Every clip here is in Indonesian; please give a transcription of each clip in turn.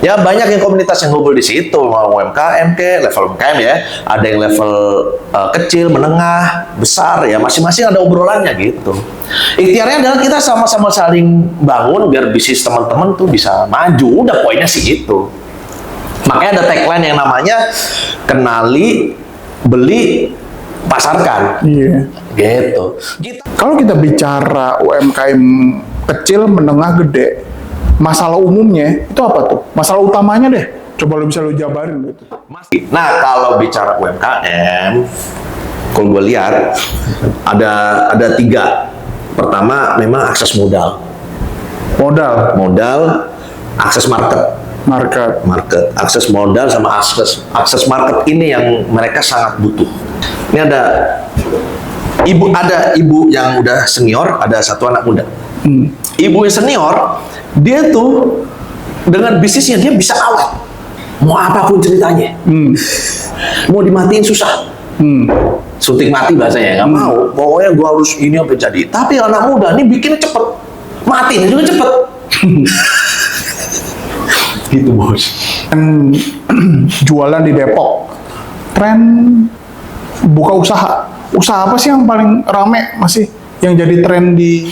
Ya banyak yang komunitas yang ngumpul di situ, mau UMKM ke level UMKM ya, ada yang level kecil, menengah, besar ya, masing-masing ada obrolannya gitu. Ikhtiarnya adalah kita sama-sama saling bangun biar bisnis teman-teman tuh bisa maju. Udah poinnya sih itu. Makanya ada tagline yang namanya kenali, beli, pasarkan. Iya. Gitu. Kalau kita bicara UMKM kecil, menengah, gede, masalah umumnya itu apa tuh? Masalah utamanya deh. Coba lu bisa lu jabarin gitu. Nah, kalau bicara UMKM, kalau gue lihat ada tiga. Pertama, memang akses modal, akses market, akses modal sama akses market ini yang mereka sangat butuh. Ini ada ibu yang udah senior, ada satu anak muda. Ibu yang senior, dia tuh dengan bisnisnya dia bisa awet, mau apapun ceritanya, mau dimatiin susah, suntik mati bahasanya, nggak mau, pokoknya gua harus ini sampai jadi. Tapi anak muda ini bikinnya cepet, matinya juga cepet. Gitu bos. Jualan di Depok, tren buka usaha apa sih yang paling rame masih yang jadi tren di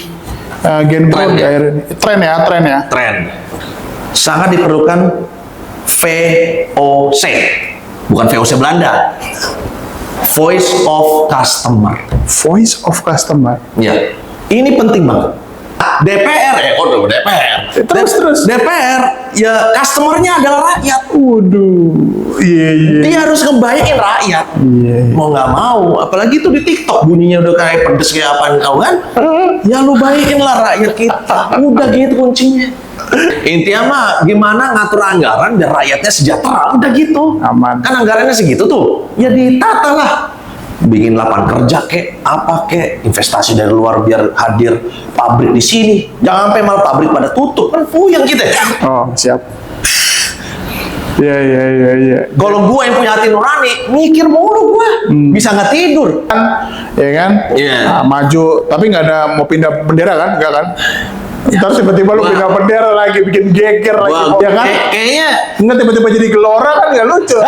Genpro di akhir ini? Tren ya. Sangat diperlukan VOC, bukan VOC Belanda. Voice of Customer. Ya, ini penting banget. DPR. Terus DPR, ya customernya adalah rakyat. Waduh, iya. Dia harus ngebayain rakyat. Mau nggak mau, apalagi itu di TikTok bunyinya udah kayak pedes kayak apaan kau kan? Ya lu baikin lah rakyat kita. Udah gitu kuncinya. Intinya mah gimana ngatur anggaran biar rakyatnya sejahtera. Udah gitu. Aman. Kan anggarannya segitu tuh. Ya ditata lah. Bikin lapangan kerja kek, apa kek, investasi dari luar biar hadir pabrik di sini. Jangan sampai malah pabrik pada tutup, kan puyeng kita. Oh, siap. Iya. Kalau gue yang punya hati nurani, mikir mulu gue, bisa nggak tidur. Ya kan? Iya. Nah, maju, tapi nggak ada mau pindah bendera kan? Enggak kan? Ntar tiba-tiba lu pindah bendera lagi, bikin geger lagi, ya kan? Kayaknya nggak tiba-tiba jadi gelora kan nggak lucu.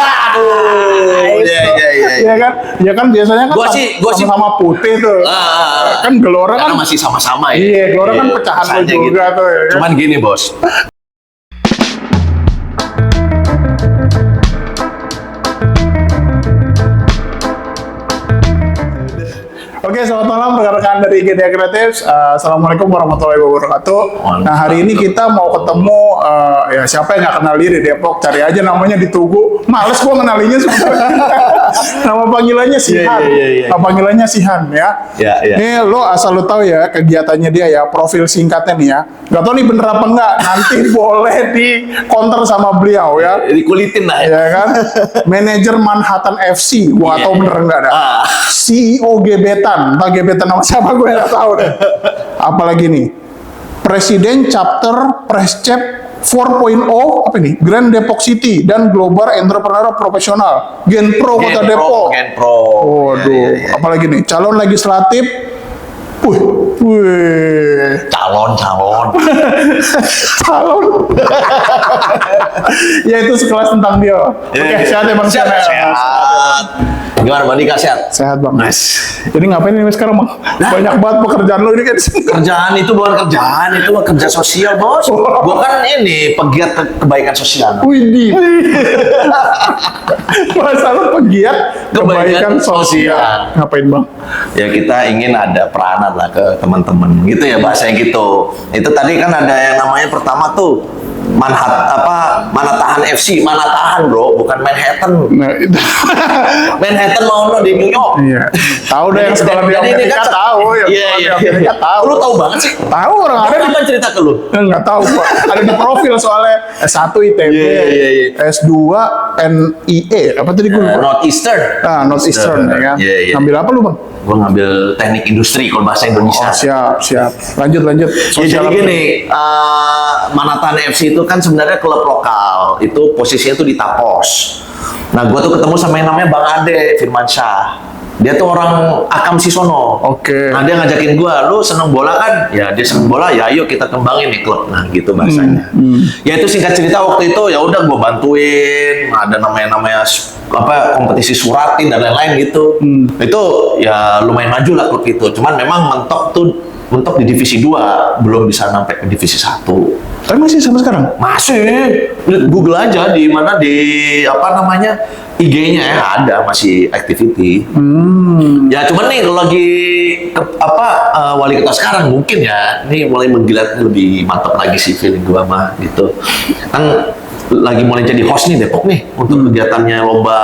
Iya kan? Ya kan biasanya kan Gua sih sama putih tuh. Kan gelora kan masih sama-sama ya. Iya, gelora kan pecahan tuh juga tuh. Ya kan? Cuman gini bos. Oke, selamat malam rekan-rekan dari IGDA Kreatif. Assalamualaikum warahmatullahi wabarakatuh. Nah, hari ini kita mau ketemu ya siapa yang nggak kenal diri Depok, cari aja namanya di Tugu. Males gua kenalinya sebenarnya. Nama panggilannya Sihan. Nama panggilannya Sihan ya. Ini lo asal lo tahu ya kegiatannya dia ya, profil singkatnya nih ya. Gak tau nih bener apa enggak, nanti boleh di counter sama beliau ya. Dikulitin lah ya kan. Manajer Manhattan FC, gua nggak tahu bener enggak ada. CEO Gebetan, entah Gebetan nama siapa gue nggak tahu deh. Apalagi nih, Presiden Chapter Prescap 4.0 apa nih? Grand Depok City dan Global Entrepreneur Profesional Genpro Kota Depok. Waduh, apalagi nih? Calon legislatif. Calon. Ya itu sekelas tentang dia. Oke, sehat ya Bang. Sehat. Gimana Bang Dika, sehat? Sehat Bang. Nice. Jadi ngapain ini sekarang Bang? Banyak banget pekerjaan lo ini kan. Kerjaan itu bukan kerjaan, itu mah kerja sosial bos. Gua kan ini pegiat kebaikan sosial. Widih. Masalah pegiat kebaikan sosial. Ngapain Bang? Ya kita ingin ada peranan lah ke teman-teman. Gitu ya bahasanya gitu. Itu tadi kan ada yang namanya pertama tuh Manhattan FC, Manhattan bro, bukan Manhattan. Nah, itu. Manhattan mau lo di New York. Iya. Tahu deh yang sekolah di Amerika tahu ya. Iya. Tahu. Lu tahu banget sih. Tahu orang ada Apa cerita ke lu? Enggak tahu Pak. Ada di profil soalnya S1 ITB, S2 NIE, apa tadi gue lupa? Northeastern. Northeastern ya kan. Ngambil apa lu Bang? Gue ngambil teknik industri kalau bahasa Indonesia. Siap. Lanjut. Jadi gini, Manhattan FC itu kan sebenarnya klub lokal. Itu posisinya tuh di Tapos. Nah, gue tuh ketemu sama yang namanya Bang Ade Firmansyah. Dia tuh orang Akam Sisono. Oke. Nah dia ngajakin gua, lu seneng bola kan? Ya dia seneng bola, ya ayo kita kembangin nih klub. Nah gitu bahasanya. Ya itu singkat cerita waktu itu ya udah gua bantuin. Ada namanya apa kompetisi suratin dan lain-lain gitu. Itu ya lumayan maju lah klub itu. Cuman memang mentok di divisi 2, belum bisa sampai ke divisi 1. Tapi masih sampai sekarang? Masih. Google aja di mana di apa namanya IG-nya ya ada masih activity. Ya cuman nih kalau lagi wali kota sekarang mungkin ya ini mulai menggila lebih mantap lagi sih feeling gua mah gitu. Kan lagi mulai jadi host nih Depok nih untuk kegiatannya lomba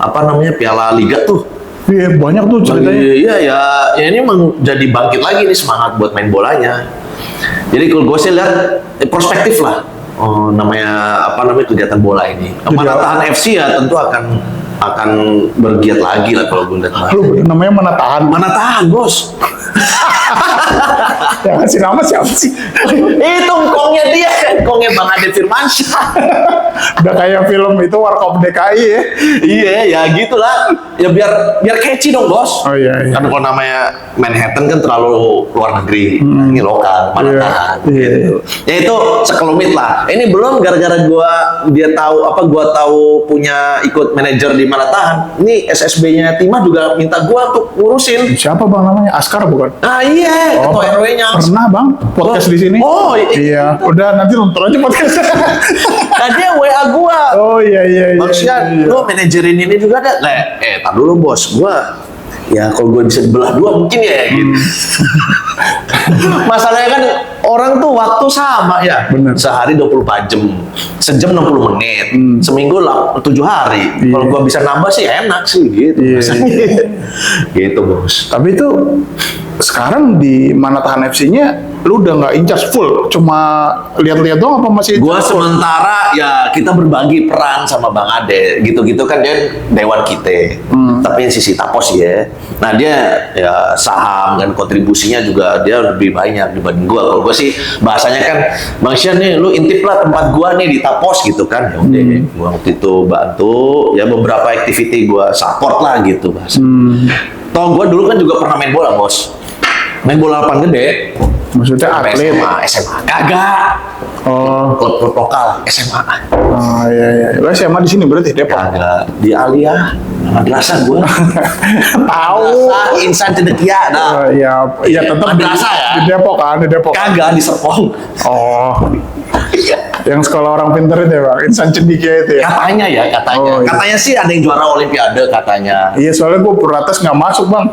apa namanya Piala Liga tuh. Iya, banyak tuh ceritanya. Iya ya ini emang jadi bangkit lagi nih semangat buat main bolanya. Jadi kalau gue sih lihat perspektif lah. Namanya kegiatan bola ini. Manatahan FC ya tentu akan bergiat lagi lah kalau gue lihat. Lu namanya Manatahan. Manatahan bos. Yang ngasih nama siapa sih? Itu engkongnya dia, engkongnya Bang Ade Firmansyah. Udah kayak film itu Warkop DKI ya. Iya ya gitulah. Ya biar catchy dong bos. Oh iya. Kan kalau namanya Manhattan kan terlalu luar negeri, ini lokal, Manatahan. Iya. Gitu. Ya itu sekelumit lah. Ini belum gara-gara gua tahu punya ikut manajer di Manatahan. Ini SSB-nya Timah juga minta gua untuk ngurusin. Siapa bang namanya? Askar bukan? Ah iya, ketua RW-nya. Pernah bang podcast di sini. Oh iya. Udah nanti nonton aja podcast. Kan dia WA gua. Oh iya. Maksudnya lu manajerin ini juga ada. Tar dulu bos, gua ya kalau gue bisa belah dua mungkin ya gitu. Masalahnya kan orang tuh waktu sama ya. Bener. Sehari 24 jam. Sejam 60 menit. Seminggu 7 hari. Iya. Kalau gue bisa nambah sih enak sih gitu. Iya. Gitu bos. Tapi itu sekarang di Manatahan FC-nya lu udah nggak in charge full, cuma lihat-lihat doang apa masih? Gua sementara ya kita berbagi peran sama Bang Ade, gitu-gitu kan dia dewan kita, tapi yang sisi tapos ya. Nah dia ya saham dan kontribusinya juga dia lebih banyak dibanding gua. Kalau gua sih bahasanya kan Bang Syah nih, lu intip lah tempat gua nih di tapos gitu kan. Ya udah, gua waktu itu bantu ya beberapa activity gua support lah gitu bahasa. Toh gua dulu kan juga pernah main bola bos, main bola lapangan gede. Maksudnya atlet? SMA. Kagak. Oh. Klub lokal SMA. Oh iya. Lu SMA di sini berarti Depok? Kagak. Di Alia. Madrasah gua. Tahu. Madrasah Insan Cendekia. Nah. Iya tetap Madrasah ya. Di Depok kan, di Depok. Kagak di Serpong. Oh. Yang sekolah orang pinter itu ya bang, Insan Cendekia itu ya? Katanya ya, katanya. Oh, iya. Katanya sih ada yang juara Olimpiade katanya. Iya soalnya gue Puratas nggak masuk bang.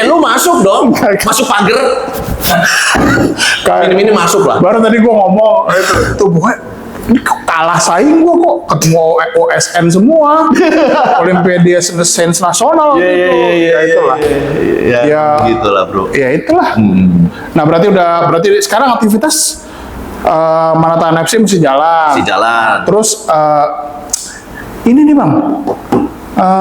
Lu masuk dong. Masuk pagar. Ini masuk lah. Baru tadi gue ngomong itu gue ini kalah saing gue kok ketemu OSN semua. Olimpiade Sains Nasional gitu. Ya itulah. Ya gitulah bro. Ya itulah. Nah berarti sekarang aktivitas Manatahan FC mesti jalan. Si jalan. Terus ini nih bang.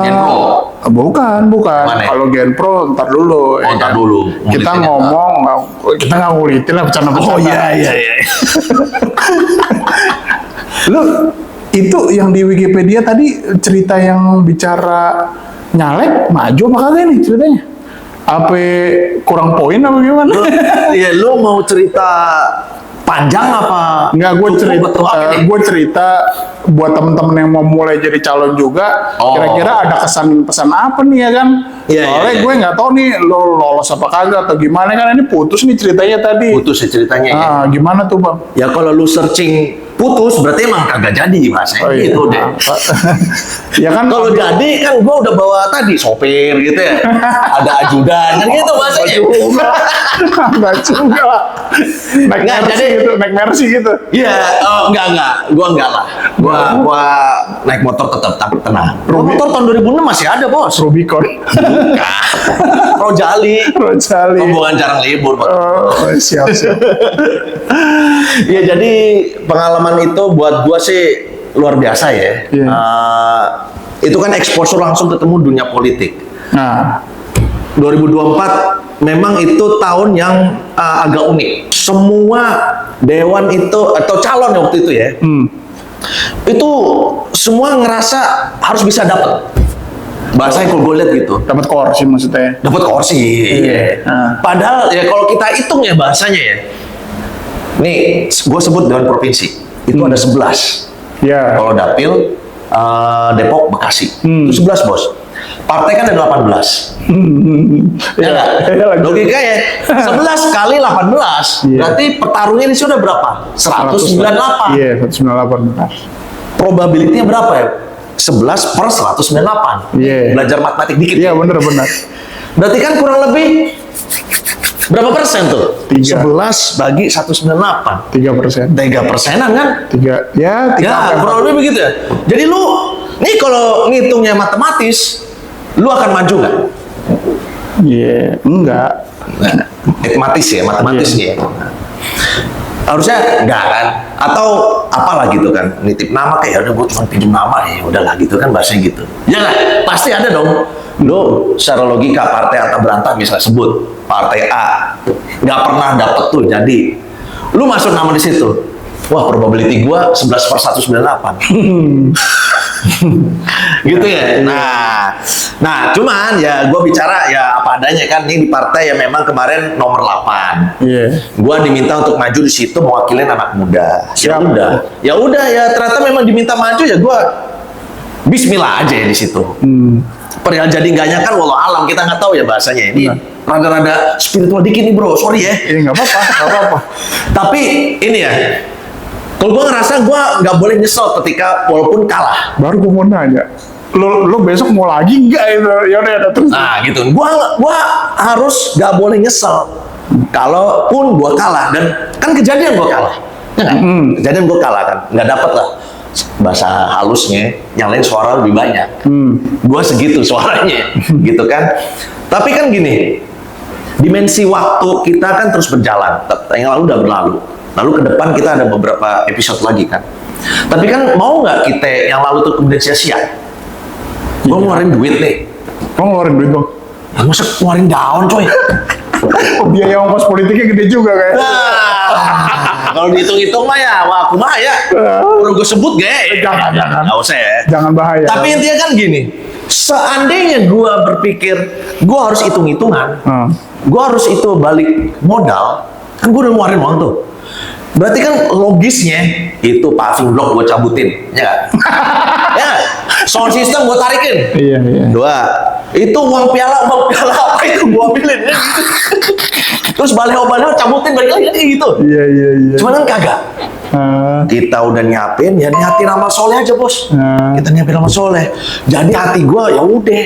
Genpro. Bukan. Mana? Kalau Genpro ntar dulu. Oh, ntar dulu. Kita Ngulitin ngomong, kita nggak ngulitin lah bercanda-bercanda. Oh iya. Lu itu yang di Wikipedia tadi cerita yang bicara nyalek maju apa kagak nih ceritanya? Apa kurang poin apa gimana? Lu mau cerita panjang apa? Enggak, gue Cukup cerita buat temen-temen yang mau mulai jadi calon juga. Oh. Kira-kira ada kesan-pesan apa nih ya kan? Iya, Soalnya iya. gue nggak tahu nih lo lolos apa kagak atau gimana kan ini putus nih ceritanya tadi. Putus ya ceritanya ya. Gimana tuh bang? Ya kalau lu searching putus berarti emang kagak jadi bahasanya gitu deh. Ya kan Kalau jadi kan gua udah bawa tadi sopir gitu ya. Ada ajudan kan gitu bahasanya. Enggak juga. Naik Mercy gitu. Iya, enggak. Gua enggak lah. Gua naik motor tetap tenang. Motor tahun 2006 masih ada, Bos. Rubicon. Rojali. Rombongan jarang libur, Pak. Oh, siap. Ya jadi pengalaman itu buat gua sih luar biasa ya. Iya. Itu kan exposure langsung ketemu dunia politik. Nah, 2024 memang itu tahun yang agak unik. Semua dewan itu atau calon waktu itu ya, itu semua ngerasa harus bisa dapat. Bahasanya kalau gue lihat gitu. Dapat kursi maksudnya. Dapat kursi. Iya. Padahal ya kalau kita hitung ya bahasanya ya. Nih, gue sebut dengan provinsi. Itu ada 11. Ya. Kalau Dapil, Depok, Bekasi. Itu 11, Bos. Partai kan ada 18. Ya nggak? Logika ya. 11 kali 18. Berarti pertarungannya di sini udah berapa? 198. Iya, 198. Probability-nya berapa ya? 11 per 198. Iya. Belajar matematik dikit. Iya, benar-benar. Berarti kan kurang lebih berapa persen tuh? 3. 11 bagi 198. 3%. 3%-an kan? 3. Ya, 3. Ya, kurang lebih begitu ya. Jadi lu, nih kalau ngitungnya matematis, lu akan maju nggak? Iya, enggak. Nah, matematis ya. Harusnya enggak kan? Atau apalah gitu kan? Nitip nama kayak udah gue cuma pinjam nama ya udahlah gitu kan bahasanya gitu. Ya nggak? Pasti ada dong. Lu secara logika partai atau berantah misalnya sebut partai A nggak pernah dapet tuh jadi lu masuk nama di situ. Wah, probability gua 11 per 198. Gitu ya. Nah, cuman ya gue bicara ya apa adanya kan, ini di partai yang memang kemarin nomor 8. Iya. Gue diminta untuk maju di situ mewakilin anak muda. Siap. Ya udah ya ternyata memang diminta maju ya gue bismillah aja ya di situ. Perihal jadi enggaknya kan walau alam kita nggak tahu ya bahasanya ini. Rada-rada spiritual dikit nih bro, sorry ya. Iya, nggak apa-apa, nggak apa-apa. Tapi ini ya, kalau gue ngerasa gue nggak boleh nyesel ketika walaupun kalah. Baru gue mau nanya, lo besok mau lagi nggak itu? Ya udah terus. Nah gitu, gua harus nggak boleh nyesel kalaupun gua kalah, dan kan kejadian gua kalah, ya kan? Kejadian gua kalah kan, nggak dapet lah bahasa halusnya, yang lain suara lebih banyak, gua segitu suaranya, gitu kan? Tapi kan gini, dimensi waktu kita kan terus berjalan, yang lalu udah berlalu, lalu ke depan kita ada beberapa episode lagi kan, tapi kan mau nggak kita yang lalu tuh kemudian sia-sia? Gue ngeluarin duit nih. Kamu ngeluarin duit dong? Ya, masa ngeluarin daun coy? Oh, biaya ongkos politiknya gede juga kayak. Nah, kalau dihitung-hitung mah ya, wah aku mah ya. Perlu gue sebut gak? Jangan. Nggak usah ya. Jangan bahaya. Tapi intinya kan gini, seandainya gue berpikir gue harus hitung-hitungan, gue harus itu balik modal, kan gue udah ngeluarin uang tuh. Berarti kan logisnya itu paving block gue cabutin, ya nggak? Ya, sound system gue tarikin. Iya. 2, itu uang piala apa itu gue ambilin. Ya, gitu. Terus baliho cabutin balik lagi gitu. Iya. Cuman kan kagak. Kita udah nyiapin, ya niatin amal soleh aja bos. Kita nyiapin amal soleh. Jadi hati gue ya udah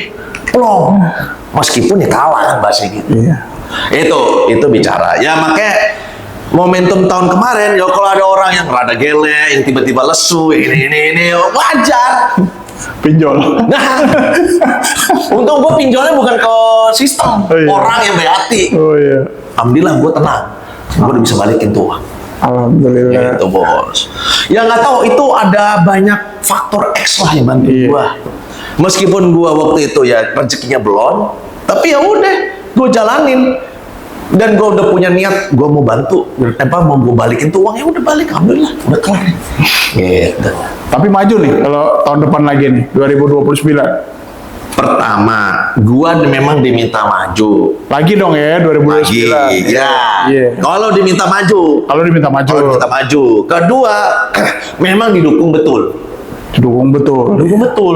plong. Meskipun ya kalah kan bahasa gitu. Iya. Itu bicara. Ya makanya momentum tahun kemarin, ya kalau ada orang yang rada gele, yang tiba-tiba lesu, ini wajar. Pinjol. Nah, untung gue pinjolnya bukan ke sistem, orang yang baik hati. Oh iya. Alhamdulillah gue tenang, gue udah bisa balikin tuh uang. Alhamdulillah. Gitu bos. Ya nggak tahu itu ada banyak faktor X lah yang bantu gue. Meskipun gue waktu itu ya rezekinya belum, tapi ya udah gue jalanin. Dan gue udah punya niat, gue mau bantu, mau gue balikin tuh uangnya, udah balik, alhamdulillah, udah kelar. Gitu. Tapi maju nih kalau tahun depan lagi nih, 2029. Pertama, gue memang diminta maju. Lagi dong ya, 2029. Lagi, ya. Kalau diminta maju. Kalau diminta maju. Kedua, memang didukung betul. Didukung betul.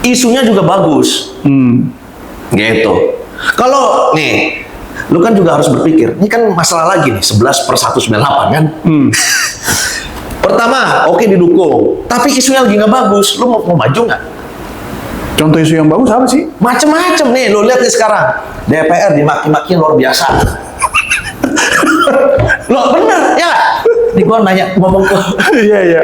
Isunya juga bagus. Gitu. Kalau nih, lu kan juga harus berpikir, ini kan masalah lagi nih, 11 per 198 kan? Pertama, oke didukung, tapi isunya lagi nggak bagus, lu mau maju nggak? Contoh isu yang bagus apa sih? Macem-macem nih, lu lihat nih sekarang, DPR dimaki-maki luar biasa. Loh bener, ya? Nih gua nanya, ngomong ke... Iya.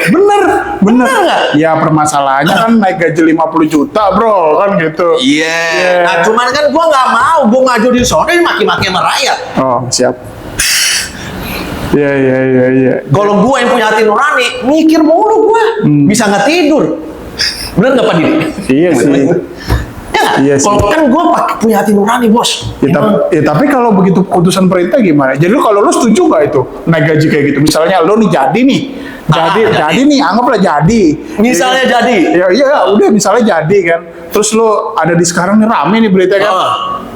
Bener nggak? Ya permasalahannya kan naik gaji 50 juta bro, kan gitu. Iya. Nah cuman kan gua nggak mau, gua maju di sana maki-maki sama rakyat. Oh siap. Iya. Kalau gua yang punya hati nurani, mikir mulu gua, bisa nggak tidur. Bener nggak Pak Didi? Iya sih. Ya, kalau kan gue punya hati nurani bos. Tapi kalau begitu keputusan perintah gimana? Jadi kalau lo setuju nggak itu naik gaji kayak gitu? Misalnya lo nih jadi nih jadi nih, anggaplah jadi. Misalnya jadi. Ya iya, udah misalnya jadi kan. Terus lo ada di sekarang nih rame nih berita kan.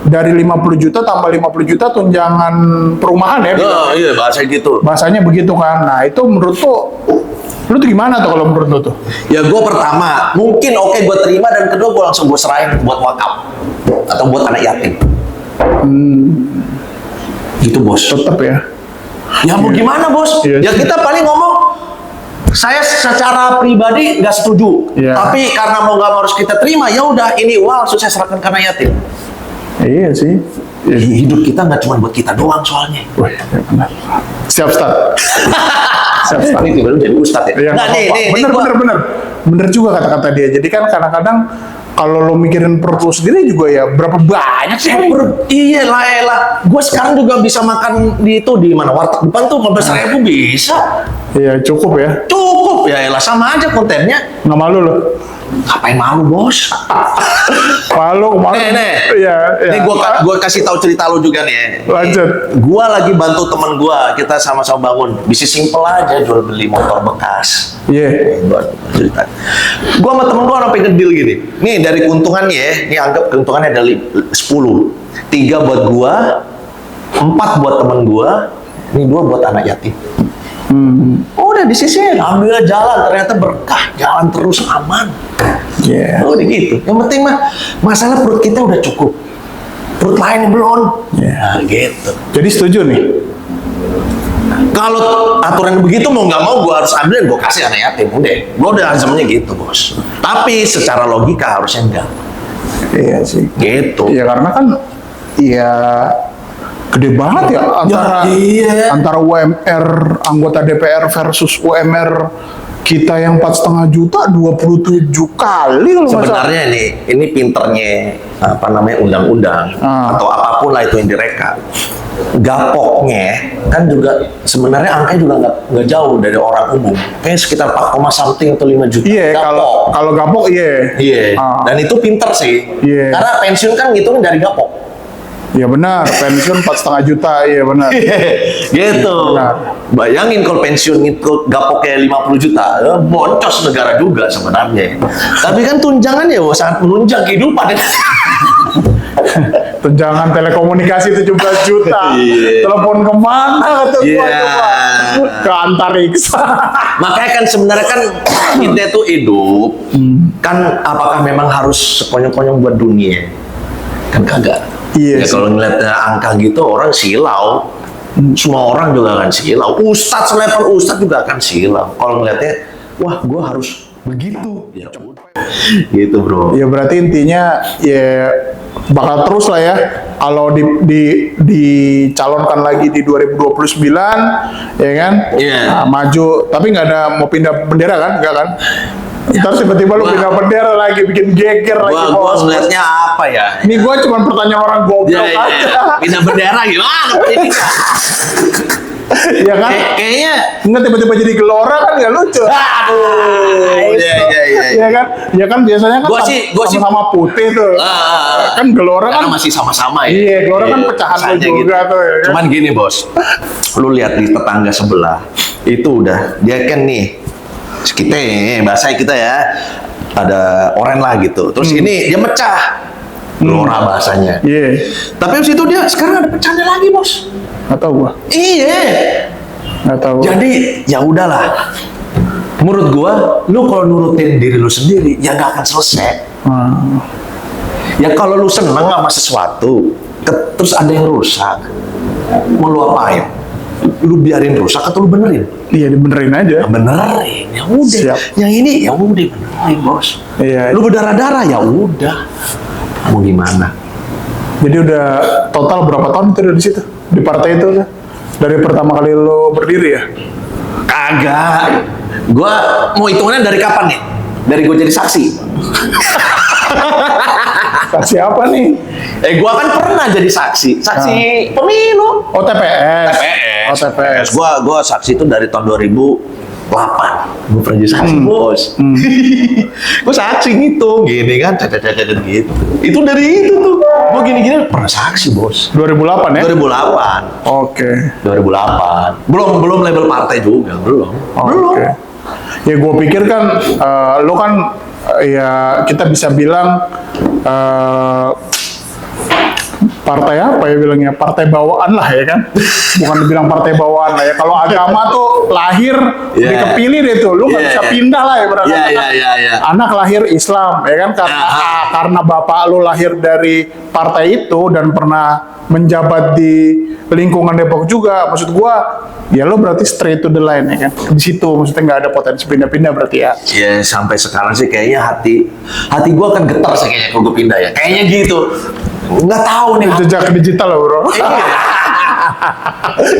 Dari 50 juta tambah 50 juta tunjangan perumahan ya. Iya, bahasa gitu. Bahasanya begitu kan. Nah, itu menurut lu tuh gimana tuh kalau menurut lu tuh? Ya gue pertama, mungkin oke gue terima, dan kedua gue langsung gue serahin buat wakaf atau buat anak yatim. Gitu bos. Tetep ya. Ya mau gimana bos? Iya. Ya kita paling ngomong, saya secara pribadi nggak setuju. Iya. Tapi karena mau nggak mau harus kita terima, ya udah ini uang langsung saya serahkan ke anak yatim. Iya sih. Hidup kita nggak cuma buat kita doang soalnya. Wih, ya benar. Siap, Ustaz. Siap, Ustaz. Ini baru jadi ustadz ya. Iya, Nah, bener. Bener juga kata-kata dia. Jadi kan kadang-kadang kalau lo mikirin perut lo sendiri juga ya berapa banyak sih? Iya lah. Gue sekarang juga bisa makan di itu, di mana, warteg depan tuh 15.000 bisa. Iya, cukup ya. Cukup ya lah, sama aja kontennya. Nggak malu lo? Ngapain malu bos? Malu kemarin. Iya. Nih gua kasih tahu cerita lu juga nih. Lanjut. Gua lagi bantu temen gua, kita sama-sama bangun bisnis simple aja, jual beli motor bekas. Iya. Gua cerita. Gua sama temen gua orang pengen deal gini. Nih dari keuntungannya ya, nih anggap keuntungannya dari 10. 3 buat gua, 4 buat temen gua, nih 2 buat anak yatim. Udah di sisi ambil jalan, ternyata berkah, jalan terus aman. Iya. Udah gitu. Yang penting mah masalah perut kita udah cukup, perut lain belum. Iya. Nah, gitu. Jadi setuju nih. Kalau aturan begitu mau nggak mau gue harus ambil dan gue kasih anak yatim. Udah azamnya gitu bos. Tapi secara logika harusnya enggak. Iya sih. Gitu. Iya karena kan, iya gede banget ya antara UMR anggota DPR versus UMR kita yang 4,5 juta 27 kali kalau nggak salah. Sebenarnya ini pinternya apa namanya undang-undang atau apapun lah itu yang direka. Gapoknya kan juga sebenarnya angkanya juga nggak jauh dari orang umum. Kayaknya sekitar 4, something atau 5 juta. Iya, kalau gapok iya. Iya. Dan itu pinter sih. Iya. Karena pensiun kan ngitungin dari gapok. Iya benar, pensiun 4,5 juta, iya benar. Gitu. Benar. Bayangin kalau pensiun itu gapoknya 50 juta, boncos negara juga sebenarnya. Tapi kan tunjangan ya sangat menunjang kehidupan. Tunjangan telekomunikasi 17 juta. Telepon kemana kata gua coba? Ke antariksa. Makanya kan sebenarnya kan kita tuh hidup kan apakah memang harus sekonyong-konyong buat dunia? Kan kagak. Iya. Ya kalau ngeliat angka gitu orang silau. Semua orang juga akan silau. Ustadz selevel ustadz juga akan silau. Kalau ngeliatnya, wah gue harus begitu. Ya gitu bro. Ya berarti intinya ya bakal terus lah ya. Kalau dicalonkan lagi di 2029, ya kan? Iya. Nah, maju. Tapi nggak ada mau pindah bendera kan? Nggak kan? Ntar tiba-tiba lu pindah bendera lagi, bikin geger lagi. Gua ngeliatnya apa ya? Ini gue cuma pertanyaan orang goblok aja. Pindah bendera gimana? Ini kan? Ya kan? Kayaknya nggak tiba-tiba jadi gelora kan nggak lucu. Aduh. Iya kan? Ya kan biasanya kan Gua sih sama putih tuh. Kan gelora kan masih sama-sama ya. Iya, gelora kan pecahan juga gitu. tuh ya. Cuman gini bos, lu lihat di tetangga sebelah itu udah dia kan nih kita bahasa kita ya ada oren lah gitu. Terus ini dia mecah. Gelora bahasanya. Iya. Tapi habis itu dia sekarang ada pecahnya lagi bos. Nggak tahu gua. Iya. Nggak tahu. Jadi ya udahlah. Menurut gua, lu kalau nurutin diri lu sendiri, ya nggak akan selesai. Ya kalau lu seneng sama sesuatu, terus ada yang rusak, mau lu apain? Lu biarin rusak atau lu benerin? Iya, dibenerin aja. Benerin, ya udah. Siap. Yang ini ya udah benerin bos. Iya. Lu berdarah-darah ya udah. Mau gimana? Jadi udah total berapa tahun itu di situ? Di partai itu kan? Dari pertama kali lo berdiri ya? Kagak. Gua mau hitungannya dari kapan nih? Dari gua jadi saksi. Saksi apa nih? Gua kan pernah jadi saksi pemilu. Oh, TPS. Oh, TPS. Gua saksi itu dari tahun 2008. Gua pernah jadi saksi, bos. Gua saksi ngitung, gini kan, cacat gitu. Itu dari itu tuh. Gua gini-gini pernah saksi, bos. 2008 ya? 2008. Oke. 2008. Belum label partai juga, belum. Oke. Ya gue pikir kan, lo kan ya kita bisa bilang partai apa ya bilangnya, partai bawaan lah ya kan, bukan dibilang partai bawaan lah ya. Kalau agama tuh lahir Yeah. udah kepilih deh tuh, lu nggak Yeah, bisa yeah. pindah lah ya berarti. Iya. Anak lahir Islam ya kan, karena bapak lu lahir dari partai itu dan pernah menjabat di lingkungan Depok juga, maksud gua ya lo berarti straight to the line ya kan, di situ maksudnya nggak ada potensi pindah-pindah berarti ya. Ya sampai sekarang sih kayaknya hati gue akan getar sih kayaknya kalau gue pindah ya. Kayaknya gitu. Nggak tahu nih. Jejak digital loh bro. Iya.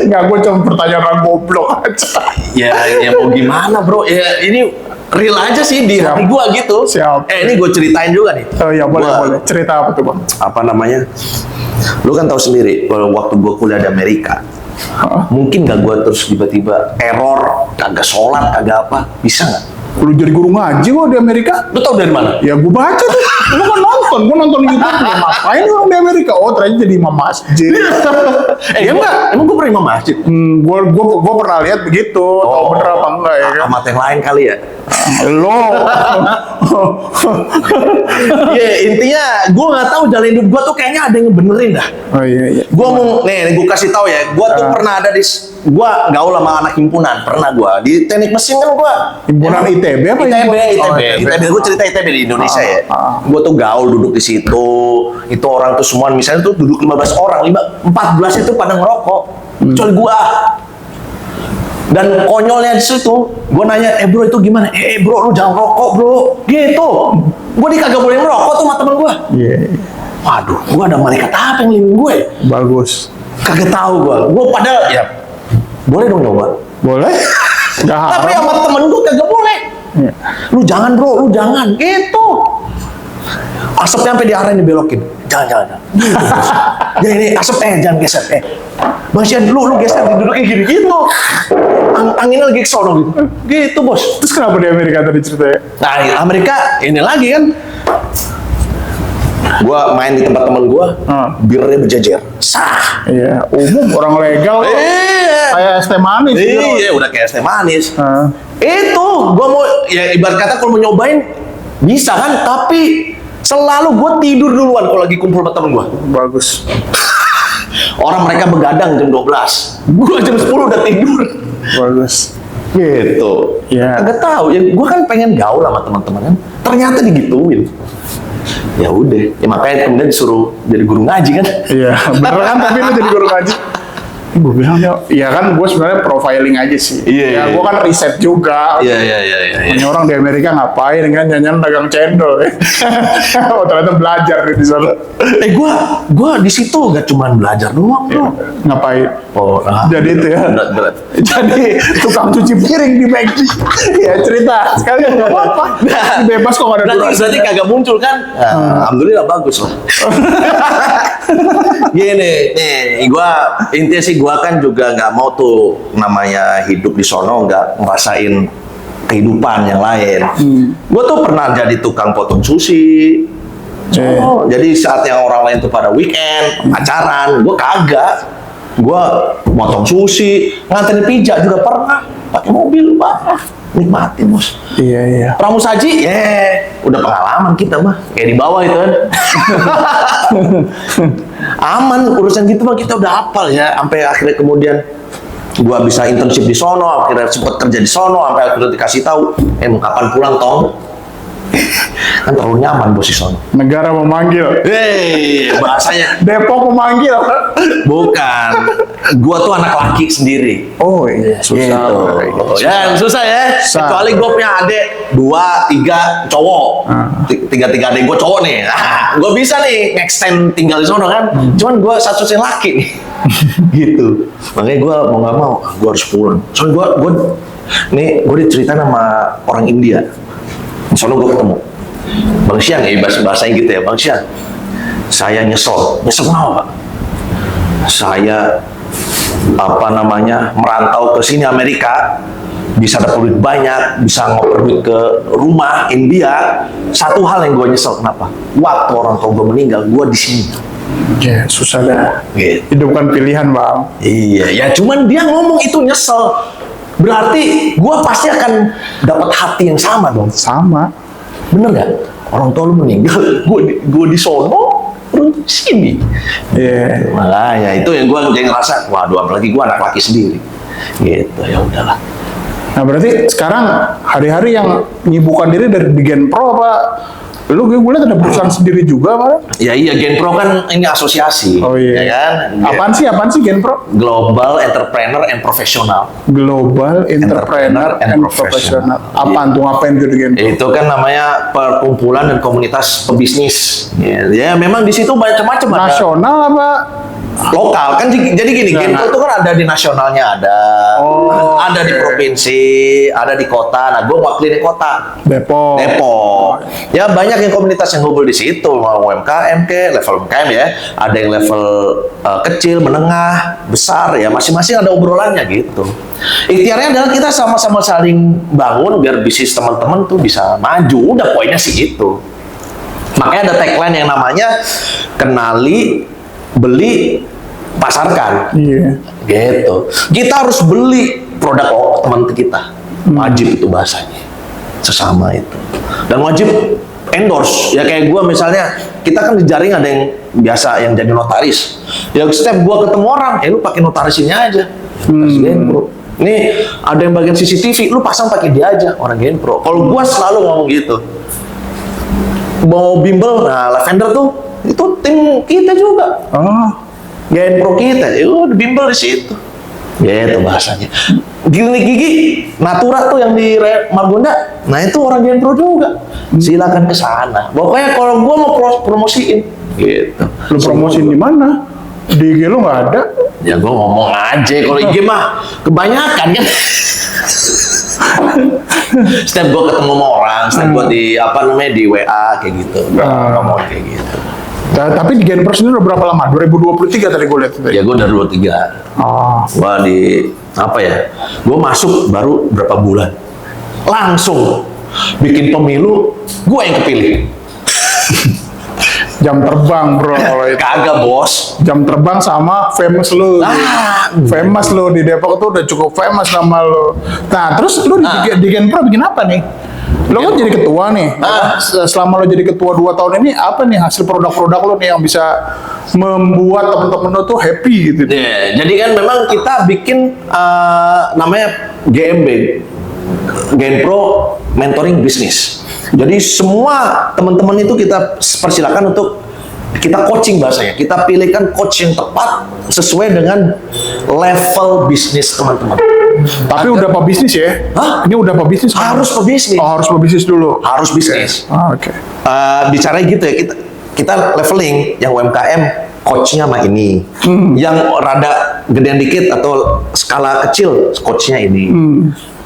Nggak, gue cuma pertanyaan orang goblok aja. Ya mau gimana bro? Ya ini real aja sih di Siap. hati gue gitu. Siap. Ini gue ceritain juga nih. Oh ya boleh Gua- boleh. Cerita apa tuh bang? Apa namanya? Lu kan tahu sendiri kalau waktu gue kuliah di Amerika, mungkin gak gue terus tiba-tiba error, kagak sholat, kagak apa, bisa nggak? Lu jadi guru ngaji kok di Amerika? Lu tahu dari mana? Ya gue baca tuh. Lu kan nonton, gue nonton YouTube. Lu ngapain orang di Amerika? Oh ternyata jadi imam masjid. Emang gue pernah imam masjid? Gue pernah lihat begitu. Tahu bener apa enggak ya kan? Amat yang lain kali ya. Lo. Iya intinya gue nggak tahu jalan hidup gue tuh kayaknya ada yang benerin dah. Oh iya. Gue mau gue kasih tahu ya, gue tuh pernah ada gue gaul sama anak himpunan, pernah gue di teknik mesin kan gue. Himpunan ITB apa ya? ITB. Gue cerita ITB di Indonesia ya. Gue tuh gaul duduk di situ, itu orang tuh semua misalnya tuh duduk 15 orang, 14 itu pada ngerokok, kecuali gue. Dan konyolnya di situ, gue nanya, bro itu gimana? Bro lu jangan rokok bro, gitu. Gue kagak boleh ngerokok tuh sama temen gue. Iya. Waduh, gue ada malaikat apa yang ngelindungin gue? Bagus. Kagak tahu gue padahal ya boleh dong nyoba. Boleh? Udah Tapi haram. sama temen gue kagak boleh. Iya. Lu jangan bro, lu jangan gitu. Asapnya sampai diarahin dibelokin. Jangan. Ya ini asap jangan geser. Bang Sian, lu geser duduknya gini gitu. Anginnya lagi kesono gitu. Gitu bos. Terus kenapa di Amerika tadi ceritanya? Nah Amerika ini lagi kan. Gua main di tempat temen gua, birnya berjejer. Sah. Iya, umum orang legal. Iya. Kayak es teh manis. gitu. Iya, udah kayak es teh manis. Ah. Itu, gua mau, ya ibarat kata kalau mau nyobain, bisa kan, tapi selalu gua tidur duluan kalau lagi kumpul sama temen gua. Bagus. Orang mereka begadang jam 12, gua jam 10 udah tidur. Bagus. Gitu. Iya. Agak tahu, ya gua kan pengen gaul sama teman-teman kan, ternyata digituin. Ya udah, ya makanya kemudian disuruh jadi guru ngaji kan. Iya, bener kan tapi lu jadi guru ngaji. Gue bilang ya kan gue sebenarnya profiling aja sih. Iya, Ya iya. gue kan riset juga. Iya. Ini orang di Amerika ngapain kan nyanyian dagang cendol ya. Oh ternyata belajar di sana. Gua di situ gak cuma belajar doang bro. Ngapain? Oh, Jadi itu ya. berat. Jadi tukang cuci piring di McD. Ya cerita sekalian nggak apa-apa. Bebas kok nggak ada Berarti kagak muncul kan? Alhamdulillah bagus lah. Gini, nih, intinya sih gua kan juga nggak mau tuh namanya hidup di sono nggak ngerasain kehidupan yang lain. Gua tuh pernah jadi tukang potong sushi. Jadi saat yang orang lain tuh pada weekend, pacaran, gua kagak. Gua motong sushi, nganterin pizza juga pernah, pakai mobil, nikmatin bos. Iya. Pramu saji, udah pengalaman kita mah, kayak di bawah itu kan. Aman urusan gitu mah kita udah hafal ya, sampai akhirnya kemudian gua bisa internship di sono, akhirnya sempet kerja di sono, sampai akhirnya dikasih tahu, mau kapan pulang tong? Kan terlalu nyaman bos di sono. Negara memanggil. Bahasanya Depok memanggil. bukan. Gua tuh anak laki sendiri. Oh iya, susah. Gitu. Ya susah ya. Susah. Kecuali gue punya adik 2, 3 cowok. 3 adik gue cowok nih. Nah, gue bisa nih extend tinggal di sono kan. Cuman gue satu-satunya laki nih. Gitu. Makanya gue mau nggak mau, gue harus pulang. Soalnya gue diceritain sama orang India. Di sono gue ketemu Bang Siang ya, bahasanya gitu ya, Bang Siang. Saya nyesel kenapa Pak? Saya merantau ke sini Amerika, bisa dapat duit banyak, bisa ngoper duit ke rumah India. Satu hal yang gue nyesel, kenapa? Waktu orang tua gue meninggal, gue di sini. Ya susah dah. Gitu. Hidup kan pilihan bang. Iya, ya cuman dia ngomong itu nyesel. Berarti gue pasti akan dapat hati yang sama dong. Sama. Bener nggak? Orang tua lu meninggal, gue di sono, lu di sini. Iya. Makanya itu yang gue jadi ngerasa, waduh, apalagi gue anak laki sendiri. Gitu, ya udahlah. Nah berarti sekarang hari-hari yang nyibukkan diri dari di Genpro apa? Lu gue lihat ada perusahaan sendiri juga malah. Ya iya, Genpro kan ini asosiasi. Oh iya. Ya kan? Apaan sih Genpro? Global Entrepreneur and Professional. Global Entrepreneur and Professional. Apaan tuh, ngapain tuh di Genpro? Itu kan namanya perkumpulan dan komunitas pebisnis. Ya memang di situ macam-macam ada. Nasional apa? Lokal kan, jadi gini, Genpro itu kan ada di nasionalnya, ada di provinsi, ada di kota. Nah, gue wakilin di kota. Depok. Ya banyak yang komunitas yang ngumpul di situ, mau UMKM level UMKM ya. Ada yang level kecil, menengah, besar ya. Masing-masing ada obrolannya gitu. Ikhtiarnya adalah kita sama-sama saling bangun biar bisnis teman-teman tuh bisa maju. Udah poinnya sih itu. Makanya ada tagline yang namanya kenali, beli, pasarkan. Iya. Gitu. Kita harus beli produk teman kita. Wajib itu bahasanya. Sesama itu. Dan wajib endorse. Ya kayak gue misalnya, kita kan di jaring ada yang biasa yang jadi notaris. Ya setiap gue ketemu orang, lu pakai notaris ini aja. Genpro. Nih ada yang bagian CCTV, lu pasang pakai dia aja, orang Genpro. Kalau gue selalu ngomong gitu. Mau bimbel, nah Lavender tuh itu tim kita juga. Genpro kita, udah bimbel di situ. Gitu bahasanya. Klinik gigi Natura tuh yang di Margonda, nah itu orang Genpro juga. Silakan ke sana. Pokoknya kalau gua mau promosiin, gitu. Lu promosiin di mana? Di IG lu nggak ada? Ya gua ngomong aja, kalau IG mah kebanyakan kan. Setiap gua ketemu sama orang, setiap gua di di WA kayak gitu, ngomong kayak gitu. Tapi di Genpro sendiri udah berapa lama? 2023 tadi gue lihat. Ya gue udah 23. Gua di gue masuk baru berapa bulan, langsung bikin pemilu, gue yang kepilih. Jam terbang bro kalau itu. Kagak bos. Jam terbang sama famous lu. Famous lu di Depok tuh udah cukup famous nama lu. Nah terus lu di Genpro bikin apa nih? Lo kan jadi ketua nih. Selama lo jadi ketua 2 tahun ini, apa nih hasil produk-produk lo nih yang bisa membuat teman-teman lo tuh happy gitu? Jadi kan memang kita bikin namanya GMB, Genpro Mentoring Business. Jadi semua teman-teman itu kita persilakan untuk kita coaching bahasanya. Kita pilihkan coach yang tepat sesuai dengan level bisnis teman-teman. Tapi udah pebisnis ya? Ini udah pebisnis? Harus pebisnis. Oh, harus pebisnis dulu? Harus bisnis. Oke. Bicara gitu ya, kita leveling yang UMKM, coachnya sama ini. Yang rada gedean dikit atau skala kecil, coachnya ini.